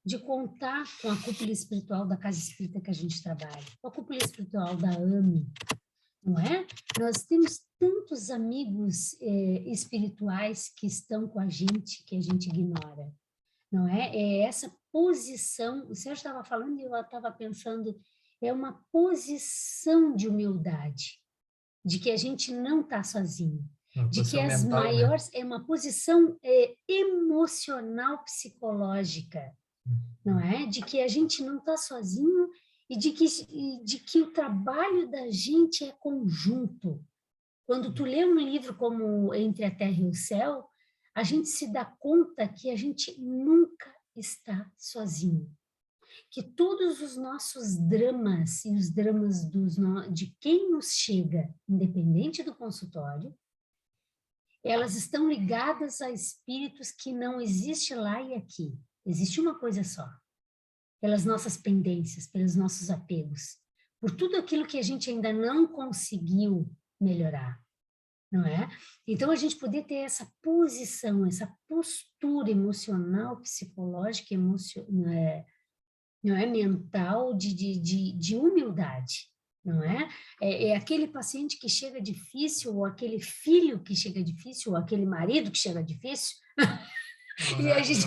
de contar com a cúpula espiritual da casa espírita que a gente trabalha, com a cúpula espiritual da AME, não é? Nós temos tantos amigos espirituais que estão com a gente, que a gente ignora, não é? É essa posição, o Sérgio estava falando e eu estava pensando, é uma posição de humildade, de que a gente não está sozinho, de que as mental, maiores, né? é uma posição emocional psicológica, não é? De que a gente não está sozinho e de que o trabalho da gente é conjunto. Quando tu lê um livro como Entre a Terra e o Céu, a gente se dá conta que a gente nunca está sozinho. Que todos os nossos dramas e os dramas de quem nos chega, independente do consultório, elas estão ligadas a espíritos que não existe lá e aqui. Existe uma coisa só. Pelas nossas pendências, pelos nossos apegos, por tudo aquilo que a gente ainda não conseguiu melhorar, não é? Então, a gente poder ter essa posição, essa postura emocional, psicológica, não é? Mental, de humildade, não é? É aquele paciente que chega difícil, ou aquele filho que chega difícil, ou aquele marido que chega difícil. E a gente...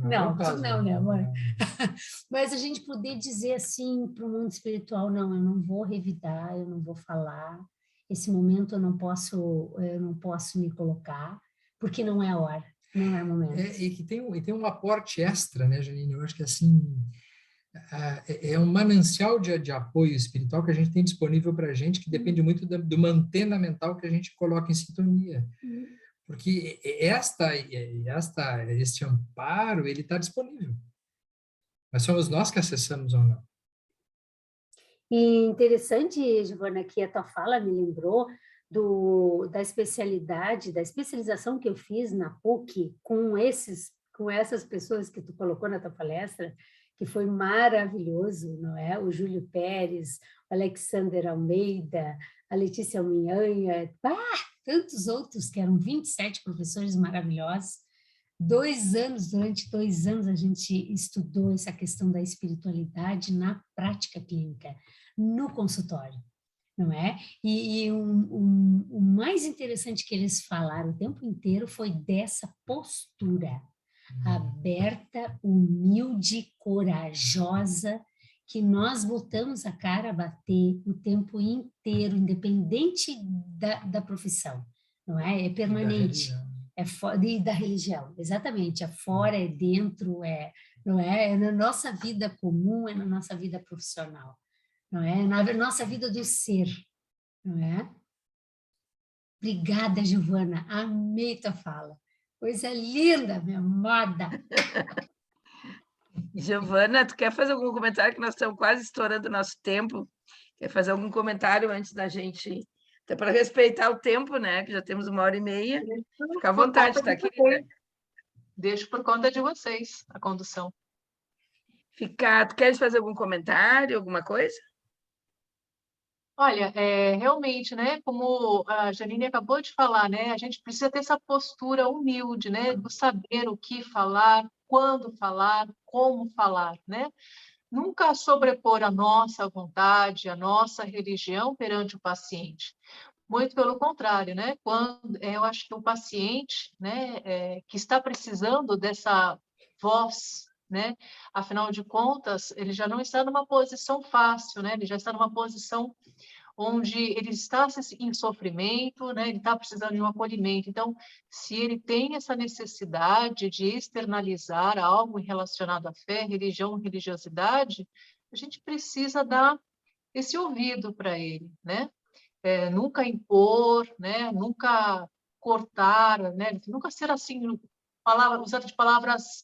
Não, né, amor? Mas a gente poder dizer assim para o mundo espiritual, não, eu não vou revidar, eu não vou falar, esse momento eu não posso me colocar, porque não é a hora, não é o momento. E tem um aporte extra, né, Janine? Eu acho que assim, é um manancial de apoio espiritual que a gente tem disponível para a gente, que depende muito de uma antena mental que a gente coloca em sintonia. Porque este amparo, ele está disponível. Mas somos nós que acessamos ou não. E interessante, Giovana, que a tua fala me lembrou da especialização que eu fiz na PUC com essas pessoas que tu colocou na tua palestra, que foi maravilhoso, não é? O Júlio Pérez, o Alexander Almeida, a Letícia Minhanha, tantos outros, que eram 27 professores maravilhosos. Durante 2 anos, a gente estudou essa questão da espiritualidade na prática clínica, no consultório, não é? E o mais interessante que eles falaram o tempo inteiro foi dessa postura aberta, humilde, corajosa, que nós botamos a cara a bater o tempo inteiro, independente da profissão, não é? É permanente. É da religião, exatamente. É fora, é dentro, não é? É na nossa vida comum, é na nossa vida profissional, não é? Na nossa vida do ser, não é? Obrigada, Giovana. Amei tua fala. Coisa linda, minha moda. Giovana, tu quer fazer algum comentário, que nós estamos quase estourando o nosso tempo? Quer fazer algum comentário antes da gente... Até para respeitar o tempo, né? Que já temos 1h30. Fica à vontade, tá, querida? Deixo por conta de vocês a condução. Tu queres fazer algum comentário, alguma coisa? Olha, realmente, né, como a Janine acabou de falar, né, a gente precisa ter essa postura humilde, né, do saber o que falar, quando falar, como falar, né? Nunca sobrepor a nossa vontade, a nossa religião perante o paciente. Muito pelo contrário, né? Eu acho que o paciente, né, que está precisando dessa voz, né? Afinal de contas, ele já não está numa posição fácil, né? Ele já está numa posição onde ele está em sofrimento, né? Ele está precisando de um acolhimento. Então, se ele tem essa necessidade de externalizar algo relacionado à fé, religião, religiosidade, a gente precisa dar esse ouvido para ele, né? Nunca impor, né? Nunca cortar, né? Nunca ser assim, usando de palavras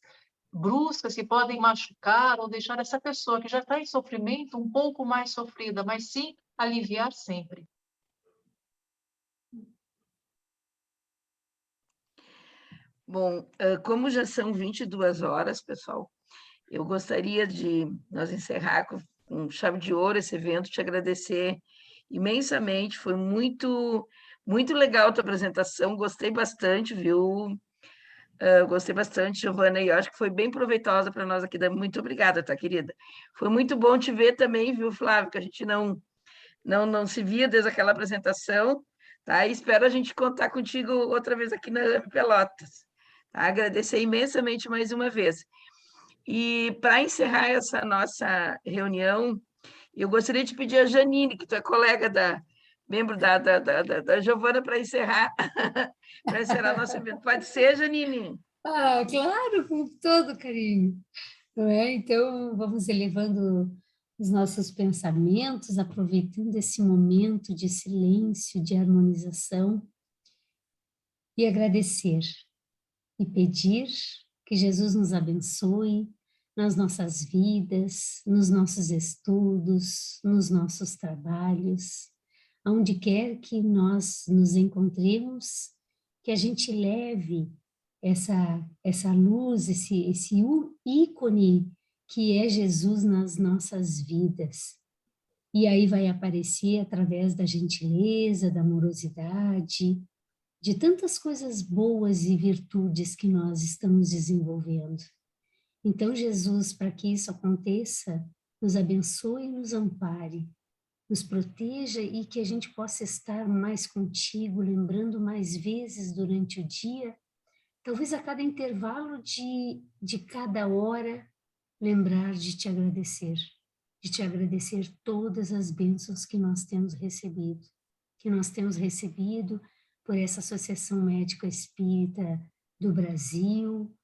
bruscas que podem machucar ou deixar essa pessoa que já está em sofrimento um pouco mais sofrida, mas sim aliviar sempre. Bom, como já são 22 horas, pessoal, eu gostaria de nós encerrar com chave de ouro esse evento, te agradecer imensamente, foi muito, muito legal a tua apresentação, gostei bastante, viu? Gostei bastante, Giovana, e eu acho que foi bem proveitosa para nós aqui. Muito obrigada, tá, querida? Foi muito bom te ver também, viu, Flávio, que a gente não se via desde aquela apresentação, tá? E espero a gente contar contigo outra vez aqui na Pelotas. Tá? Agradecer imensamente mais uma vez. E para encerrar essa nossa reunião, eu gostaria de pedir a Janine, que tu é colega membro da Giovana, para encerrar nosso evento. Pode ser, Janine? Claro, com todo carinho. Não é? Então, vamos elevando os nossos pensamentos, aproveitando esse momento de silêncio, de harmonização, e agradecer, e pedir que Jesus nos abençoe nas nossas vidas, nos nossos estudos, nos nossos trabalhos, aonde quer que nós nos encontremos, que a gente leve essa luz, esse ícone que é Jesus nas nossas vidas. E aí vai aparecer através da gentileza, da amorosidade, de tantas coisas boas e virtudes que nós estamos desenvolvendo. Então, Jesus, para que isso aconteça, nos abençoe e nos ampare, nos proteja e que a gente possa estar mais contigo, lembrando mais vezes durante o dia, talvez a cada intervalo de cada hora, lembrar de te agradecer todas as bênçãos que nós temos recebido, por essa Associação Médica Espírita do Brasil,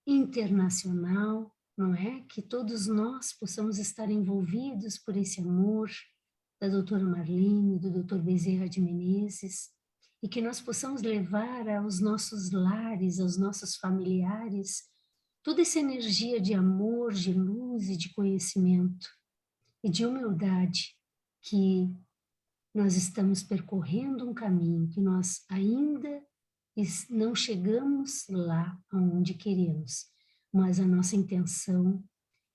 internacional, não é? Que todos nós possamos estar envolvidos por esse amor da doutora Marlene, do doutor Bezerra de Menezes, e que nós possamos levar aos nossos lares, aos nossos familiares, toda essa energia de amor, de luz e de conhecimento e de humildade, que nós estamos percorrendo um caminho, que nós ainda não chegamos lá onde queremos, mas a nossa intenção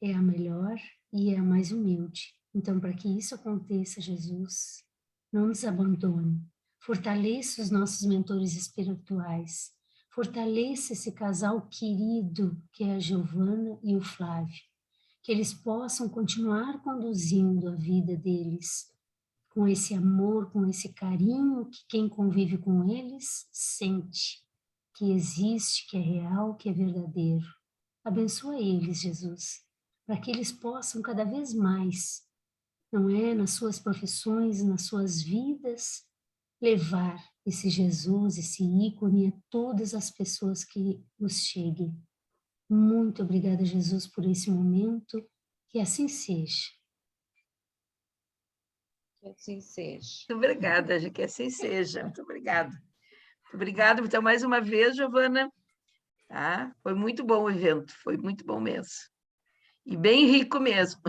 é a melhor e é a mais humilde. Então, para que isso aconteça, Jesus, não nos abandone, fortaleça os nossos mentores espirituais, fortaleça esse casal querido que é a Giovana e o Flávio, que eles possam continuar conduzindo a vida deles com esse amor, com esse carinho que quem convive com eles sente, que existe, que é real, que é verdadeiro. Abençoa eles, Jesus, para que eles possam cada vez mais, não é, nas suas profissões, nas suas vidas, levar esse Jesus, esse ícone a todas as pessoas que nos cheguem. Muito obrigada, Jesus, por esse momento, que assim seja. Que assim seja. Muito obrigada, que assim seja. Muito obrigada. Muito obrigada. Então, mais uma vez, Giovana. Tá? Foi muito bom o evento, foi muito bom mesmo. E bem rico mesmo.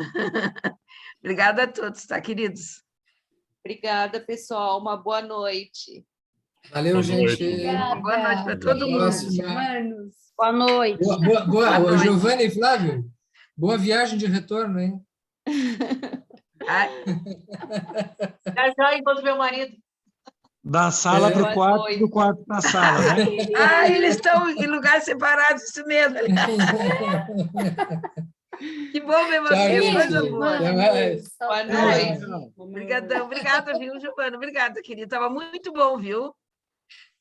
Obrigada a todos, tá, queridos? Obrigada, pessoal. Uma boa noite. Valeu, Boa gente. noite. Obrigada. Boa noite para todo mundo. Próxima. Manos. Boa noite. Boa, Giovanni e Flávio, boa viagem de retorno, hein? Ai, Já encontro meu marido. Da sala para Boa o quarto, noite. do quarto para a sala, né? eles estão em lugares separados, isso mesmo. Que bom ver Tchau, vocês, gente. coisa boa. Até mais. Boa Saudades. noite. Obrigadão, obrigada, viu, Giovana? Obrigada, querida. Estava muito bom, viu?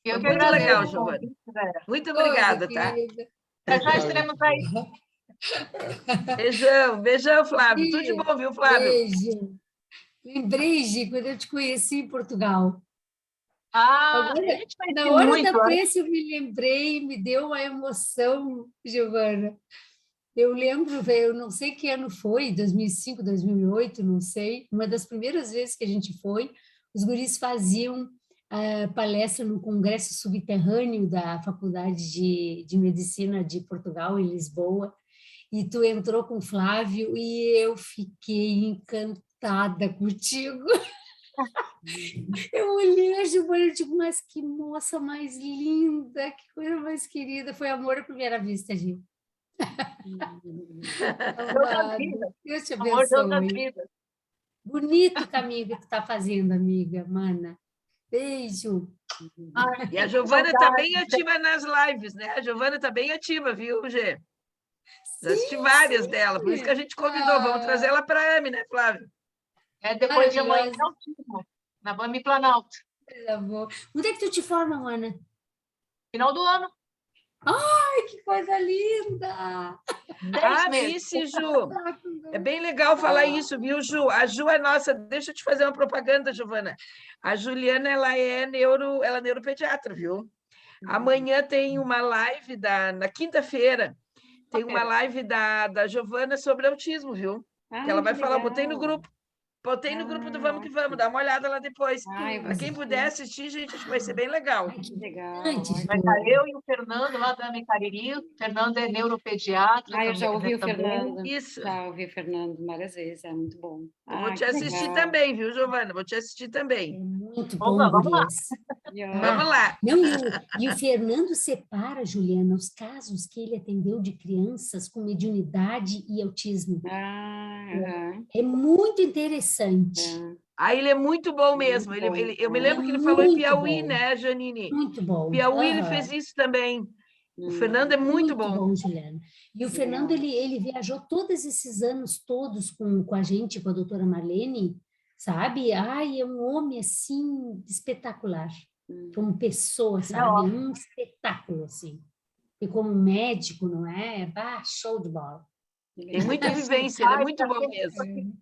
Eu Foi que muito agradeço legal, o Giovana. convite, Vera. Muito obrigada, Coisa tá? querida. Já estaremos aí. Beijão, beijão, Flávio. Tudo de bom, viu, Flávio? Beijo. Lembrei, Gi, quando eu te conheci em Portugal. Ah, Agora, a gente vai Na ter hora muito. da prece, eu me lembrei, me deu uma emoção, Giovana. Eu lembro, eu não sei que ano foi, 2005, 2008, não sei. Uma das primeiras vezes que a gente foi, os guris faziam palestra no Congresso Subterrâneo da Faculdade de Medicina de Portugal, em Lisboa. E tu entrou com o Flávio e eu fiquei encantada contigo. Eu olhei a Giovana e digo, mas que moça mais linda, que coisa mais querida. Foi amor à primeira vista, Gil. Deus da vida. Deus te Amor, Deus da abençoe. vida. Bonito o caminho que tu está fazendo, amiga, mana. Beijo. Ai, E a Giovana está saudade. bem ativa nas lives, né? A Giovana está bem ativa, viu, Gê? Já assisti várias dela, por isso que a gente convidou. Vamos trazer ela para a AME, né, Flávio? É depois de amanhã, Maravilhosa. na Bami Planalto. Coisa boa. Onde é que tu te forma, mana? Final do ano. Ai, que coisa linda! 10 meses. Isso, Ju. É bem legal falar isso, viu, Ju? A Ju é nossa. Deixa eu te fazer uma propaganda, Giovana. A Juliana, ela é neuropediatra, viu? Amanhã tem uma live na quinta-feira. Tem uma live da Giovana sobre autismo, viu? Que ela vai falar, botei no grupo do Vamos que Vamos, dá uma olhada lá depois. Para quem puder assistir, gente, acho que vai ser bem legal. Que legal. Antes, Vai estar eu e o Fernando lá da Cariri. O Fernando é neuropediatra. Eu já ouvi o também. Fernando. Isso. Já ouvi o Fernando várias vezes, é muito bom. Eu vou te que assistir legal. também, viu, Giovana? Vou te assistir também. é muito Vamos bom, lá, vamos lá. gurias. Vamos lá. Não, e o Fernando separa, Juliana, os casos que ele atendeu de crianças com mediunidade e autismo. Aham. É muito interessante. Aí ele é muito bom mesmo. Muito bom. Eu me lembro que ele falou em Muito Piauí, bom. né, Janine? Muito bom. Piauí ele Aham. fez isso também. O Fernando é muito bom. Juliana. E o Fernando, ele viajou todos esses anos todos com a gente, com a doutora Marlene, sabe? Ai, é um homem, assim, espetacular. Como pessoa, sabe? Um espetáculo, assim. E como médico, não é? Bah, show de bola. Tem muita vivência, ele é muito bom mesmo.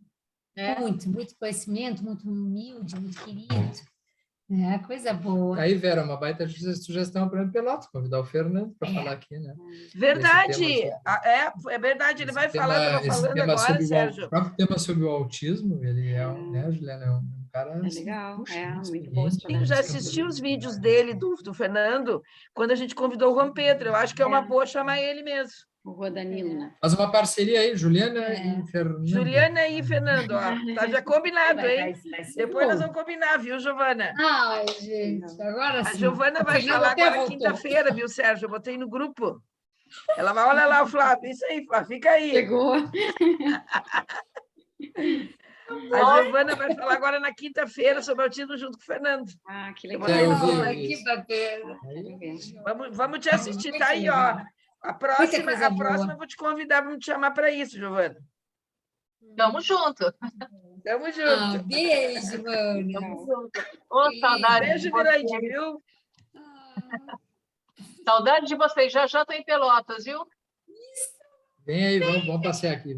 Muito conhecimento, muito humilde, muito querido. É, coisa boa. Aí, Vera, uma baita sugestão para o Pelotas, convidar o Fernando para falar aqui, né? Verdade. É verdade, ele vai falar, estava falando agora, Sérgio. O próprio tema sobre o autismo, ele é, né, Juliana, é um cara... É assim, legal, puxa, muito bom. Eu já assisti os vídeos dele, do Fernando, quando a gente convidou o Juan Pedro. Eu acho que é uma boa chamar ele mesmo. O Rua Danilo, né? Faz uma parceria aí, Juliana e Fernando. Juliana e Fernando, ó. Tá já combinado, hein? Vai ser Depois bom. nós vamos combinar, viu, Giovana? Ai, gente, agora sim. A Giovana vai Fernando falar até agora voltou. quinta-feira, viu, Sérgio? Eu botei no grupo. Ela vai, olha lá, o Flávio. Isso aí, Flávio, fica aí. Chegou. A Giovana vai falar agora na quinta-feira sobre autismo junto com o Fernando. Que Eu legal. vou Ai, que bacana. Vamos te assistir, tá aí, ó. A próxima eu vou te convidar, vamos te chamar para isso, Giovana. Tamo junto. Tamo junto. Beijo, mano. Tamo junto. Ô, saudade. Beijo de grande, vocês. viu? Saudade de vocês. Já tô em Pelotas, viu? Vem aí, vamos passear aqui,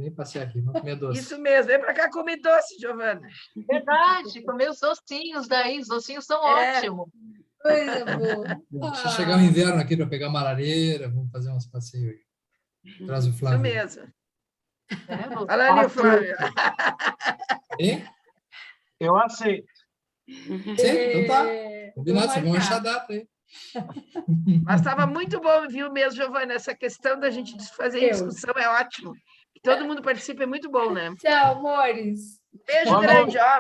vamos comer doce. Isso mesmo, vem para cá comer doce, Giovana. Verdade. Comer os docinhos daí. Os docinhos são ótimos. Coisa boa. Deixa chegar o inverno aqui para pegar uma lareira, vamos fazer uns passeios aí. Traz o Flávio. Isso mesmo. Olha ali o Flávio. Hein? Eu aceito. Sim, então tá. Combinado, vocês vão achar a data aí. Mas estava muito bom, viu mesmo, Giovana? Essa questão da gente fazer discussão é ótimo. Todo mundo participa, é muito bom, né? Tchau, amores. Beijo grande, ó.